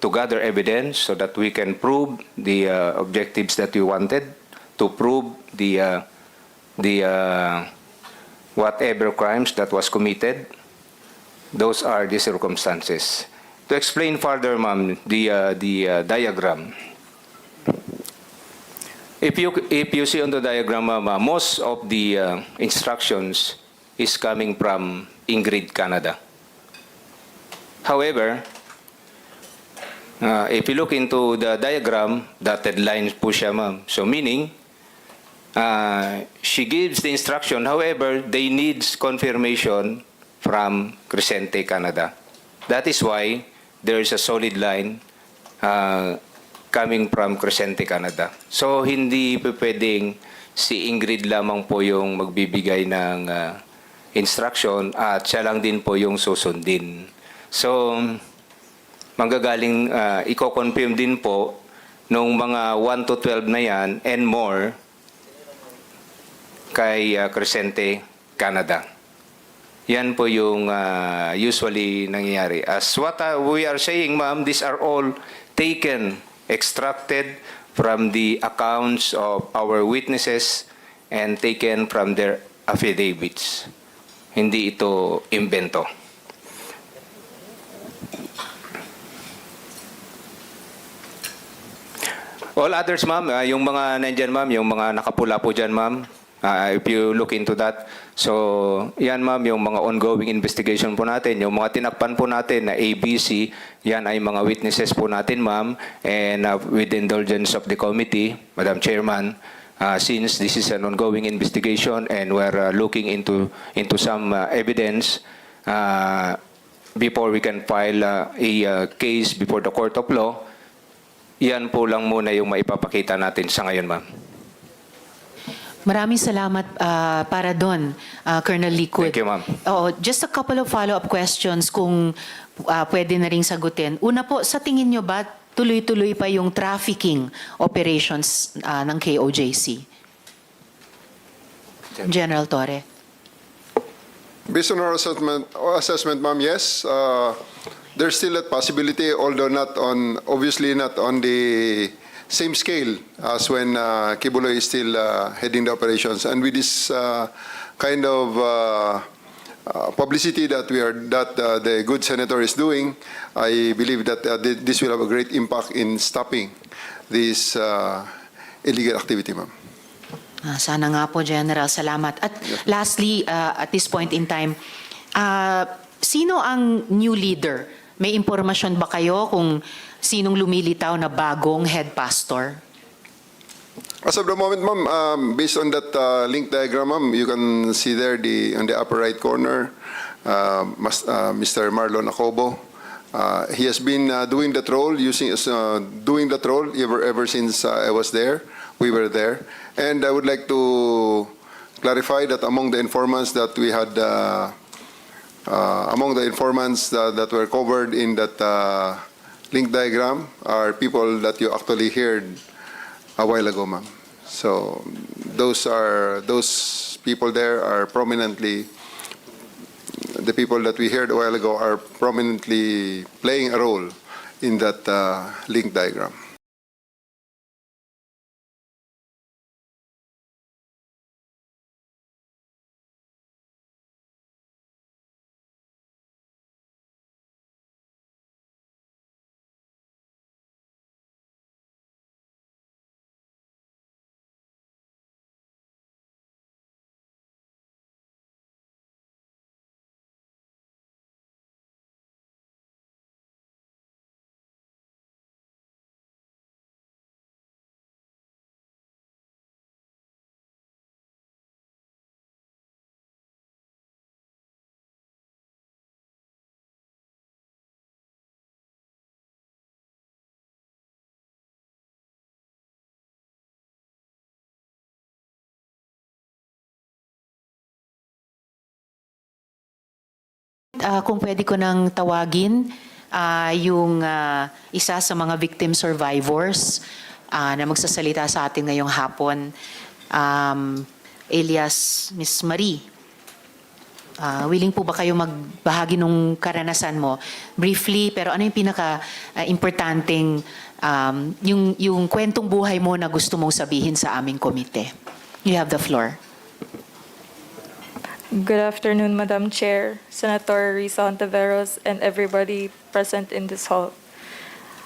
gather evidence so that we can prove the objectives that we wanted, to prove the whatever crimes that was committed. Those are the circumstances. To explain further, ma'am, the diagram. If you see on the diagram, ma'am, most of the instructions is coming from Ingrid Canada. However, if you look into the diagram, dotted lines po siya, ma'am. So meaning, she gives the instruction, however, they needs confirmation from Crescente Canada. That is why there is a solid line coming from Crescente Canada. So hindi pwedeng si Ingrid lamang po yung magbibigay ng instruction at siya lang din po yung susundin. So manggagaling, i-confirm din po nung mga 1 to 12 na yan and more kay Crescente Canada. Yan po yung usually nangyayari. As what we are saying, ma'am, these are all taken, extracted from the accounts of our witnesses and taken from their affidavits. Hindi ito invento. All others, ma'am, yung mga nandyan, ma'am, yung mga nakapula po dyan, ma'am, if you look into that. So, yan ma'am, yung mga ongoing investigation po natin, yung mga tinakpan po natin na ABC, yan ay mga witnesses po natin, ma'am. And with the indulgence of the committee, Madam Chairman, since this is an ongoing investigation and we're looking into some evidence before we can file a case before the court of law, yan po lang muna yung maipapakita natin sa ngayon, ma'am. Maraming salamat para doon, Colonel Liquid. Thank you, ma'am. Oo, just a couple of follow-up questions kung pwede na ring sagutin. Una po, sa tingin nyo ba tuloy-tuloy pa yung trafficking operations ng KOJC? General Torre. Based on our assessment, ma'am, yes. There's still that possibility, although obviously not on the same scale as when Kibuloy is still heading the operations. And with this kind of publicity that the good senator is doing, I believe that this will have a great impact in stopping this illegal activity, ma'am. Sana nga po, General. Salamat. At lastly, at this point in time, sino ang new leader? May impormasyon ba kayo kung sinong lumilitaw na bagong head pastor? As of the moment, ma'am, based on that link diagram, ma'am, you can see there on the upper right corner, Mr. Marlon Acobo. He has been doing that role, ever since I was there. We were there, and I would like to clarify that among the informants that we had, that were covered in that link diagram are people that you actually heard a while ago, ma'am. So those people there are prominently, the people that we heard a while ago are prominently playing a role in that link diagram. kung pwede ko nang tawagin yung isa sa mga victim survivors na magsasalita sa atin ngayong hapon, alias Miss Marie. Willing po ba kayo magbahagi nung karanasan mo? Briefly, pero ano yung pinaka-importanteng yung kwentong buhay mo na gusto mong sabihin sa aming komite? You have the floor. Good afternoon, Madam Chair, Senator Risa Hontiveros, and everybody present in this hall.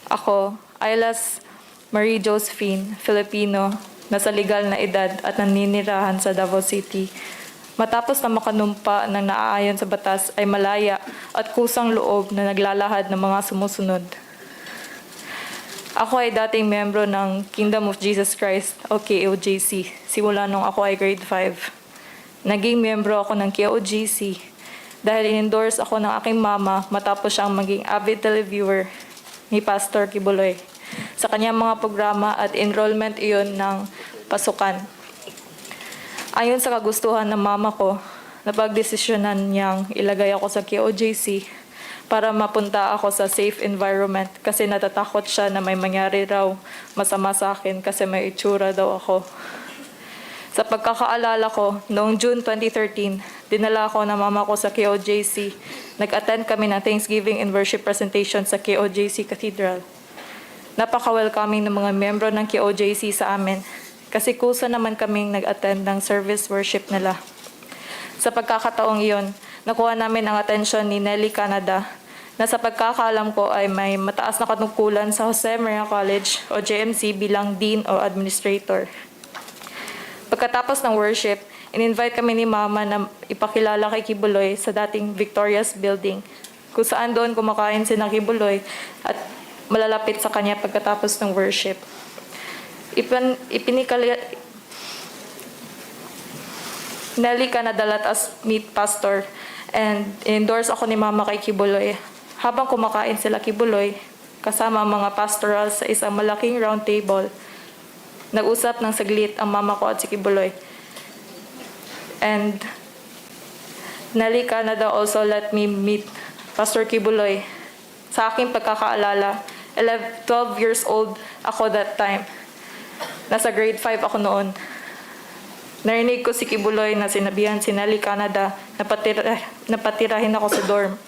Ako, alias Marie Josephine, Filipino, nasa legal na edad at naninirahan sa Davao City. Matapos na makanumpa ng naaayon sa batas ay malaya at kusang loob na naglalahad ng mga sumusunod. Ako ay dating membro ng Kingdom of Jesus Christ o KOJC simula nung ako ay grade 5. Naging membro ako ng KOJC dahil in-endorse ako ng aking mama matapos siyang maging avid televiewer ni Pastor Kibuloy sa kanyang mga programa at enrollment iyon ng pasukan. Ayon sa kagustuhan ng mama ko, napagdesisyonan niyang ilagay ako sa KOJC para mapunta ako sa safe environment kasi natatakot siya na may mangyari raw masama sa akin kasi may itsura daw ako. Sa pagkakaalala ko, noong June 2013, dinala ako ng mama ko sa KOJC. Nag-attend kami ng Thanksgiving and worship presentation sa KOJC Cathedral. Napaka-welcoming ng mga membro ng KOJC sa amin kasi kusa naman kaming nag-attend ng service worship nila. Sa pagkakataong iyon, nakuha namin ang atensyon ni Nelly Canada na sa pagkakaalam ko ay may mataas na katungkulan sa Jose Maria College o JMC bilang Dean o Administrator. Pagkatapos ng worship, in-invite kami ni Mama na ipakilala kay Kibuloy sa dating Victoria's Building kung saan doon kumakain si Kibuloy at malalapit sa kanya pagkatapos ng worship. Nelly Canada let us meet Pastor and endorse ako ni Mama kay Kibuloy. Habang kumakain sila Kibuloy, kasama ang mga pastoral sa isang malaking round table, nag-usap ng saglit ang mama ko at si Kibuloy. And Nelly Canada also let me meet Pastor Kibuloy. Sa aking pagkakaalala, 12 years old ako that time. Nasa grade 5 ako noon. Narinig ko si Kibuloy na sinabihan si Nelly Canada na patirahin ako sa dorm.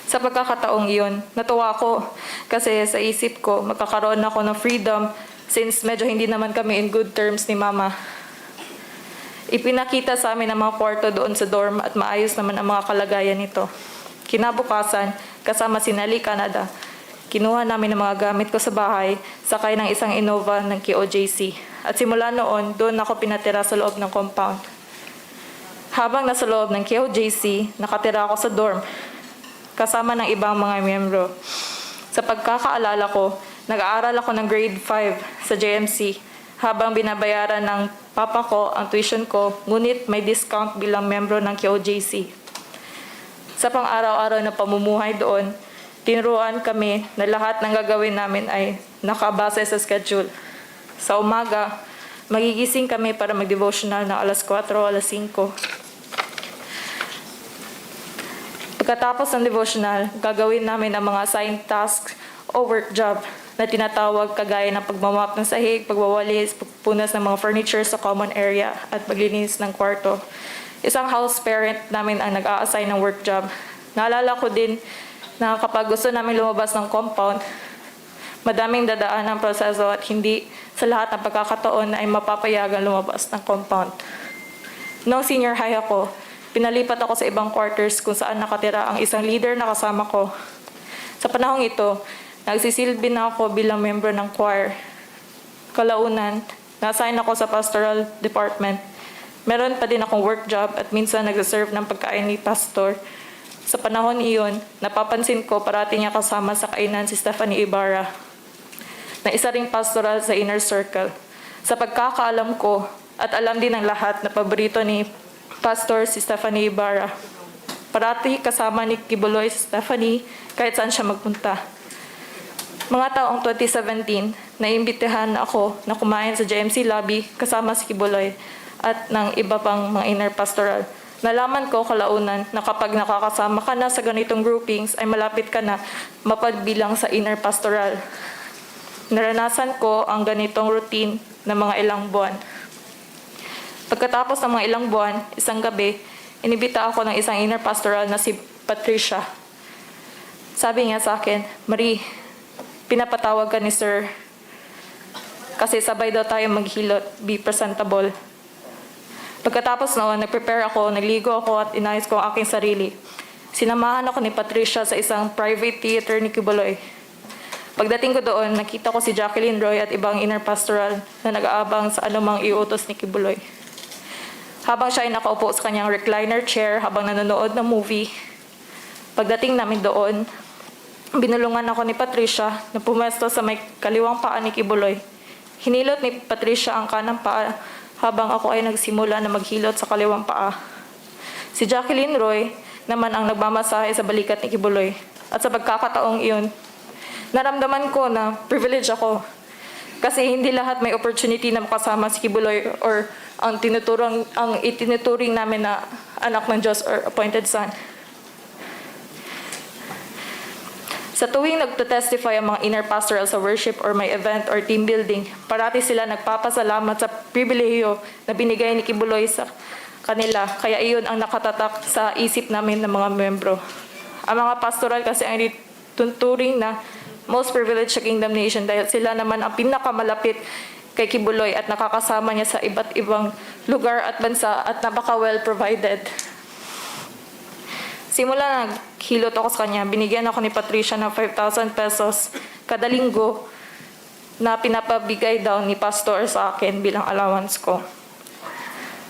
Sa pagkakataong iyon, natuwa ako kasi sa isip ko magkakaroon ako ng freedom since medyo hindi naman kami in good terms ni Mama. Ipinakita sa amin ang mga kwarto doon sa dorm at maayos naman ang mga kalagayan nito. Kinabukasan, kasama si Nelly Canada, kinuha namin ang mga gamit ko sa bahay, sakay ng isang Innova ng KOJC. At simula noon, doon ako pinatira sa loob ng compound. Habang nasa loob ng KOJC, nakatira ako sa dorm, kasama ng ibang mga miyembro. Sa pagkakaalala ko, nag-aaral ako ng grade 5 sa JMC, habang binabayaran ng papa ko ang tuition ko, ngunit may discount bilang miyembro ng KOJC. Sa pang-araw-araw na pamumuhay doon, tinuruan kami na lahat ng gagawin namin ay nakabase sa schedule. Sa umaga, magigising kami para mag-devotional na alas 4 o alas 5. Pagkatapos ng devotional, gagawin namin ang mga assigned tasks o work job na tinatawag kagaya ng pagmamap ng sahig, pagwawalis, pagpunas ng mga furniture sa common area at paglinis ng kwarto. Isang house parent namin ang nag-a-assign ng work job. Naalala ko din na kapag gusto namin lumabas ng compound, madaming dadaan ang proseso at hindi sa lahat ng pagkakataon ay mapapayagan lumabas ng compound. Noong senior high ako, pinalipat ako sa ibang quarters kung saan nakatira ang isang leader na kasama ko. Sa panahong ito, nagsisilbi na ako bilang member ng choir. Kalaunan, na-assign ako sa pastoral department. Meron pa din akong work job at minsan nag-serve ng pagkain ni pastor. Sa panahon iyon, napapansin ko parati niya kasama sa kainan si Stephanie Ibarra, na isa ring pastoral sa inner circle. Sa pagkakaalam ko at alam din ng lahat na paborito ni Pastor si Stephanie Ibarra. Parati kasama ni Kibuloy si Stephanie kahit saan siya magpunta. Mga taong 2017, naimbitahan ako na kumain sa JMC lobby kasama si Kibuloy at ng iba pang mga inner pastoral. Nalaman ko kalaunan na kapag nakakasama ka na sa ganitong groupings ay malapit ka na mapagbilang sa inner pastoral. Naranasan ko ang ganitong routine na mga ilang buwan. Pagkatapos ng mga ilang buwan, isang gabi, inibita ako ng isang inner pastoral na si Patricia. Sabi niya sa akin, Marie, pinapatawag ka ni Sir kasi sabay daw tayo maghilot, be presentable. Pagkatapos noon, nag-prepare ako, nagligo ako at inayos ko ang aking sarili. Sinamahan ako ni Patricia sa isang private theater ni Kibuloy. Pagdating ko doon, nakita ko si Jacqueline Roy at ibang inner pastoral na nag-aabang sa anumang iutos ni Kibuloy. Habang siya ay nakaupo sa kanyang recliner chair habang nanonood ng movie, pagdating namin doon, binulungan ako ni Patricia na pumesto sa may kaliwang paa ni Kibuloy. Hinilot ni Patricia ang kanang paa habang ako ay nagsimula na maghilot sa kaliwang paa. Si Jacqueline Roy naman ang nagmamasahe sa balikat ni Kibuloy. At sa pagkakataong iyon, naramdaman ko na privilege ako. Kasi hindi lahat may opportunity na makasama si Kibuloy or ang itinuturing namin na anak ng Diyos or appointed son. Sa tuwing nagtotestify ang mga inner pastoral sa worship or may event or team building, parati sila nagpapasalamat sa pribilehiyo na binigay ni Kibuloy sa kanila. Kaya iyon ang nakatatak sa isip namin ng mga membro. Ang mga pastoral kasi ang ituturing na most privileged sa Kingdom Nation dahil sila naman ang pinakamalapit kay Kibuloy at nakakasama niya sa iba't ibang lugar at bansa at napaka-well provided. Simula naghilot ako sa kanya, binigyan ako ni Patricia ng 5,000 pesos kada linggo na pinapabigay daw ni Pastor sa akin bilang allowance ko.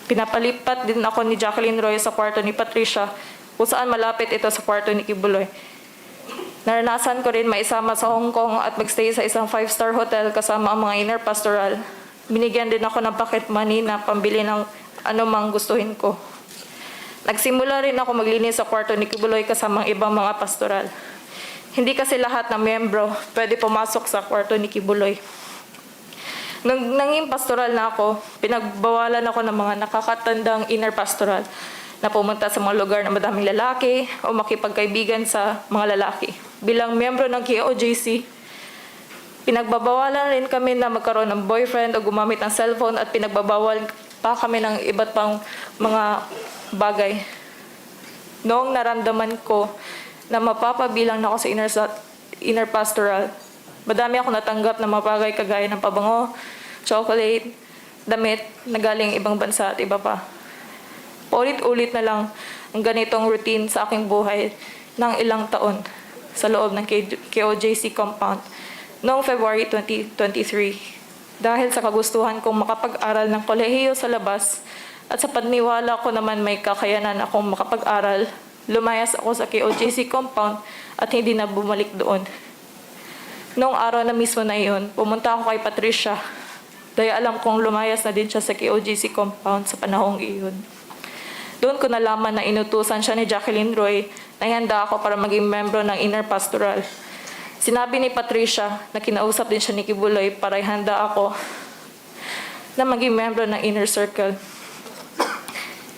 Pinapalipat din ako ni Jacqueline Roy sa kwarto ni Patricia kung saan malapit ito sa kwarto ni Kibuloy. Naranasan ko rin maisama sa Hong Kong at magstay sa isang 5-star hotel kasama ang mga inner pastoral. Binigyan din ako ng pocket money na pambili ng anumang gustuhin ko. Nagsimula rin ako maglinis sa kwarto ni Kibuloy kasama ang ibang mga pastoral. Hindi kasi lahat ng miyembro pwede pumasok sa kwarto ni Kibuloy. Nung nanging pastoral na ako, pinagbawalan ako ng mga nakakatandang inner pastoral na pumunta sa mga lugar na madaming lalaki o makipagkaibigan sa mga lalaki. Bilang miyembro ng KOJC, pinagbabawalan rin kami na magkaroon ng boyfriend o gumamit ng cellphone at pinagbabawal pa kami ng iba't pang mga bagay. Noong naramdaman ko na mapapabilang na ako sa inner pastoral, madami ako natanggap na mga bagay kagaya ng pabango, chocolate, damit na galing ibang bansa at iba pa. Paulit-ulit na lang ang ganitong routine sa aking buhay ng ilang taon sa loob ng KOJC compound noong February 2023. Dahil sa kagustuhan kong makapag-aral ng kolehiyo sa labas at sa paniniwala ko naman may kakayanan akong makapag-aral, lumayas ako sa KOJC compound at hindi na bumalik doon. Noong araw na mismo na iyon, pumunta ako kay Patricia dahil alam kong lumayas na din siya sa KOJC compound sa panahong iyon. Doon ko nalaman na inutusan siya ni Jacqueline Roy na ihanda ako para maging membro ng inner pastoral. Sinabi ni Patricia na kinausap din siya ni Kibuloy para ihanda ako na maging membro ng inner circle.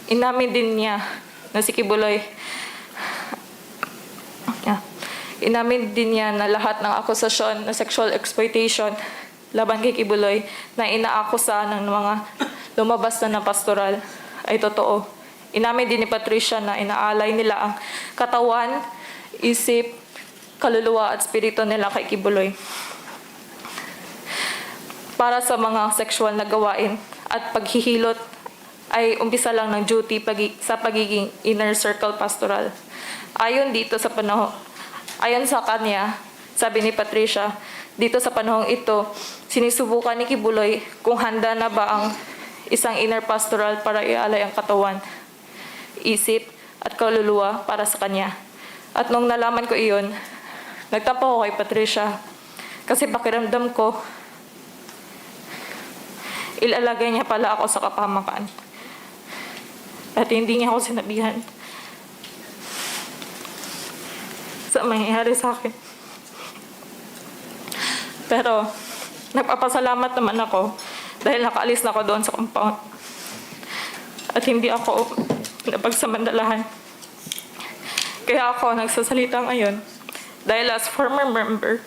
Inamin din niya na si Kibuloy. Inamin din niya na lahat ng akusasyon na sexual exploitation laban kay Kibuloy na inaakusa ng mga lumabas na pastoral ay totoo. Inamin din ni Patricia na inaalay nila ang katawan, isip, kaluluwa at spirito nila kay Kibuloy para sa mga sexual na gawain at paghihilot ay umpisa lang ng duty sa pagiging inner circle pastoral. Ayon sa kanya, sabi ni Patricia, dito sa panahong ito, sinisubukan ni Kibuloy kung handa na ba ang isang inner pastoral para ialay ang katawan, isip at kaluluwa para sa kanya. At nung nalaman ko iyon, nagtampo ko kay Patricia kasi pakiramdam ko ilalagay niya pala ako sa kapahamakan. At hindi niya ako sinabihan sa mangyayari sa akin. Pero nagpapasalamat naman ako dahil nakaalis na ako doon sa compound. At hindi ako na pagsamantalahan. Kaya ako nagsasalita ngayon dahil as former member,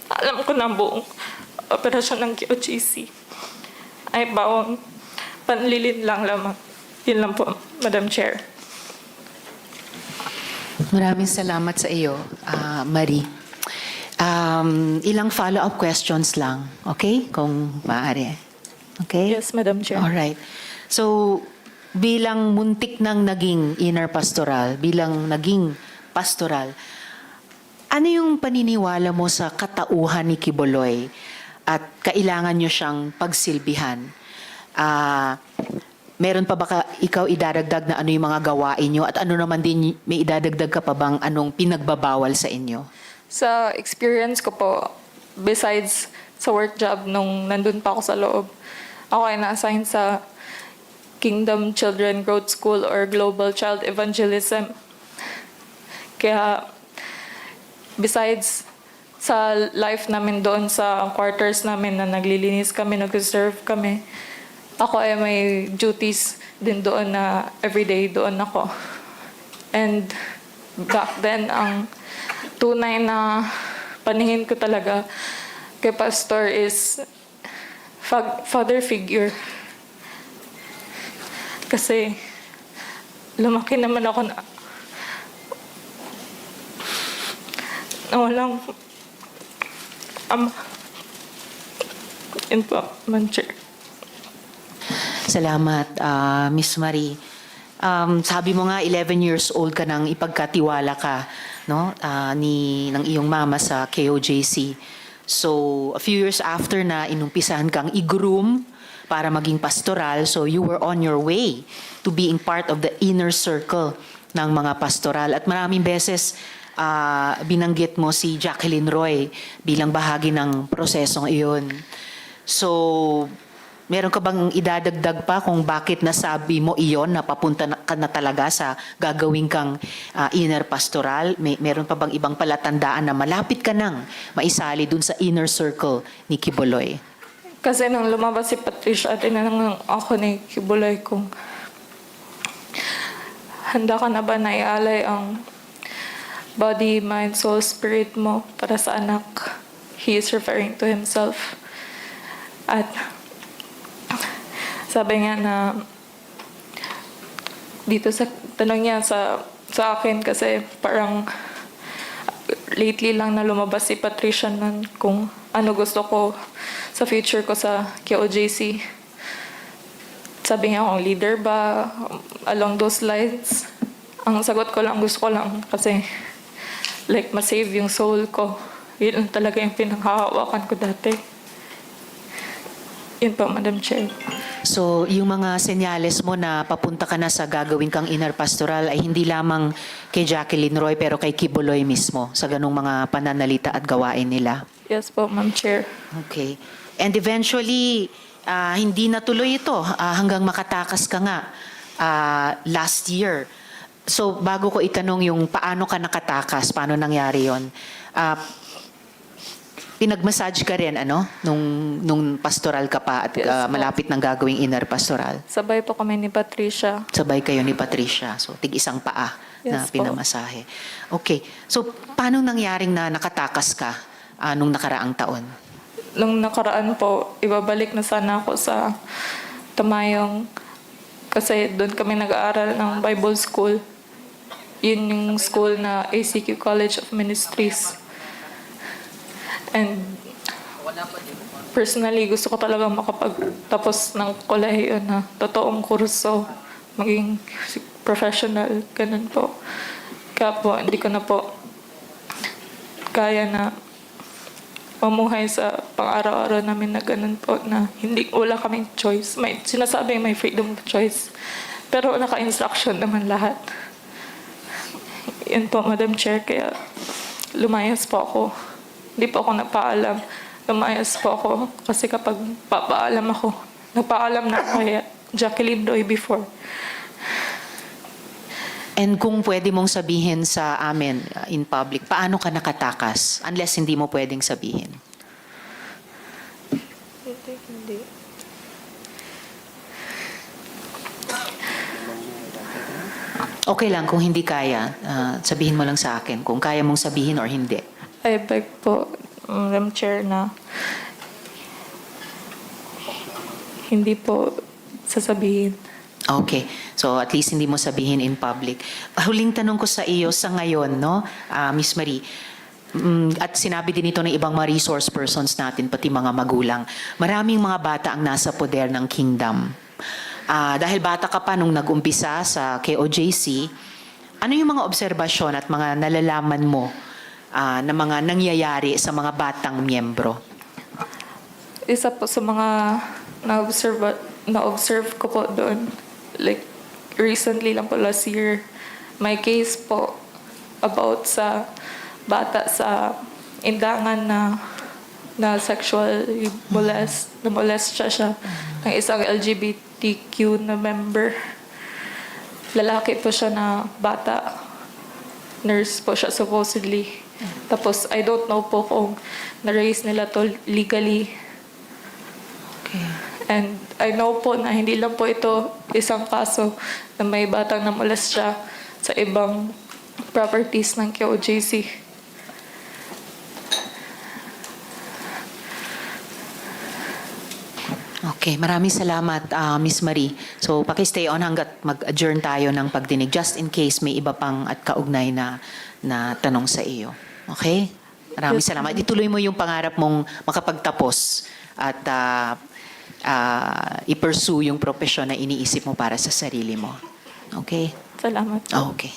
alam ko na buong operasyon ng KOJC ay bawang panlilin lang lamang. Yun lang po, Madam Chair. Maraming salamat sa iyo, Marie. Ilang follow-up questions lang, okay? Kung maaari. Okay? Yes, Madam Chair. Alright. So, bilang muntik nang naging inner pastoral, bilang naging pastoral, ano yung paniniwala mo sa katauhan ni Quiboloy at kailangan nyo siyang pagsilbihan? Meron pa ba ikaw idadagdag na ano yung mga gawain nyo at ano naman din may idadagdag ka pa bang anong pinagbabawal sa inyo? Sa experience ko po, besides sa work job nung nandun pa ako sa loob, ako ay na-assign sa Kingdom Children Growth School or Global Child Evangelism. Kaya, besides sa life namin doon sa quarters namin na naglilinis kami, nag-serve kami, ako ay may duties din doon na everyday doon ako. And back then, ang tunay na paningin ko talaga kay Pastor is father figure. Kasi lumaki naman ako na walang ama. Yun po, Madam Chair. Salamat, Miss Marie. Sabi mo nga 11 years old ka nang ipagkatiwala ka, no, ng iyong mama sa KOJC. So, a few years after na inumpisahan kang i-groom para maging pastoral, so you were on your way to being part of the inner circle ng mga pastoral. At maraming beses binanggit mo si Jacqueline Roy bilang bahagi ng prosesong iyon. So, meron ka bang idadagdag pa kung bakit nasabi mo iyon na papunta ka na talaga sa gagawin kang inner pastoral? Meron pa bang ibang palatandaan na malapit ka nang maisali dun sa inner circle ni Quiboloy? Kasi nung lumabas si Patricia, tinanong ako ni Quiboloy kung handa ka na ba na ialay ang body, mind, soul, spirit mo para sa anak. He is referring to himself. At sabi niya na dito sa tanong niya sa akin kasi parang lately lang na lumabas si Patricia nun kung ano gusto ko sa future ko sa KOJC. Sabi niya kung leader ba, along those lines. Ang sagot ko lang, gusto ko lang kasi like ma-save yung soul ko. Yun lang talaga yung pinanghahawakan ko dati. Yun po, Madam Chair. So, yung mga senyales mo na papunta ka na sa gagawin kang inner pastoral ay hindi lamang kay Jacqueline Roy pero kay Quiboloy mismo sa ganung mga pananalita at gawain nila. Yes po, Ma'am Chair. Okay. And eventually, hindi natuloy ito hanggang makatakas ka nga last year. So, bago ko itanong yung paano ka nakatakas, paano nangyari yon? Pinagmassage ka rin, ano? Nung pastoral ka pa at Yes, po. malapit ng gagawing inner pastoral. Sabay po kami ni Patricia. Sabay kayo ni Patricia. So, tig-isang paa na Yes, po. pinamasahe. Okay. So, paano nangyaring na nakatakas ka nung nakaraang taon? Nung nakaraan po, ibabalik na sana ako sa Tamayong kasi doon kami nag-aaral ng Bible School. Yun yung school na ACQ College of Ministries. And personally, gusto ko talaga makapagtapos ng kolehiyo na totoong kurso, maging professional, ganun po. Kaya po, hindi ko na po kaya na mamuhay sa pang-araw-araw namin na ganun po, na wala kaming choice. Sinasabi may freedom of choice. Pero naka-instruction naman lahat. Yan po, Madam Chair, kaya lumayas po ako. Hindi po ako nagpaalam. Lumayas po ako kasi kapag papaalam ako, nagpaalam na ako kay Jacqueline Roy before. And kung pwede mong sabihin sa amin in public, paano ka nakatakas? Unless hindi mo pwedeng sabihin. Hindi. Okay lang kung hindi kaya, sabihin mo lang sa akin kung kaya mong sabihin or hindi. I beg po, Madam Chair, na hindi po sasabihin. Okay. So at least hindi mo sabihin in public. Huling tanong ko sa iyo sa ngayon, no, Miss Marie. At sinabi din ito ng ibang mga resource persons natin, pati mga magulang. Maraming mga bata ang nasa poder ng kingdom. Dahil bata ka pa nung nag-umpisa sa KOJC, ano yung mga obserbasyon at mga nalalaman mo na mga nangyayari sa mga batang miyembro? Isa po sa mga na-observe ko po doon, like recently lang po last year, may case po about sa bata sa indangan na sexually molest siya ng isang LGBTQ na member. Lalaki po siya na bata. Nurse po siya supposedly. Tapos I don't know po kung na-raise nila to legally. Okay. And I know po na hindi lang po ito isang kaso na may batang namolest siya sa ibang properties ng KOJC. Okay, maraming salamat, Miss Marie. So, paki-stay on hanggat mag-adjourn tayo ng pagdinig just in case may iba pang at kaugnay na tanong sa iyo. Okay? Maraming Yes, salamat. Ituloy mo yung pangarap mong makapagtapos at i-pursue yung profesyon na iniisip mo para sa sarili mo. Okay? Salamat po. Okay.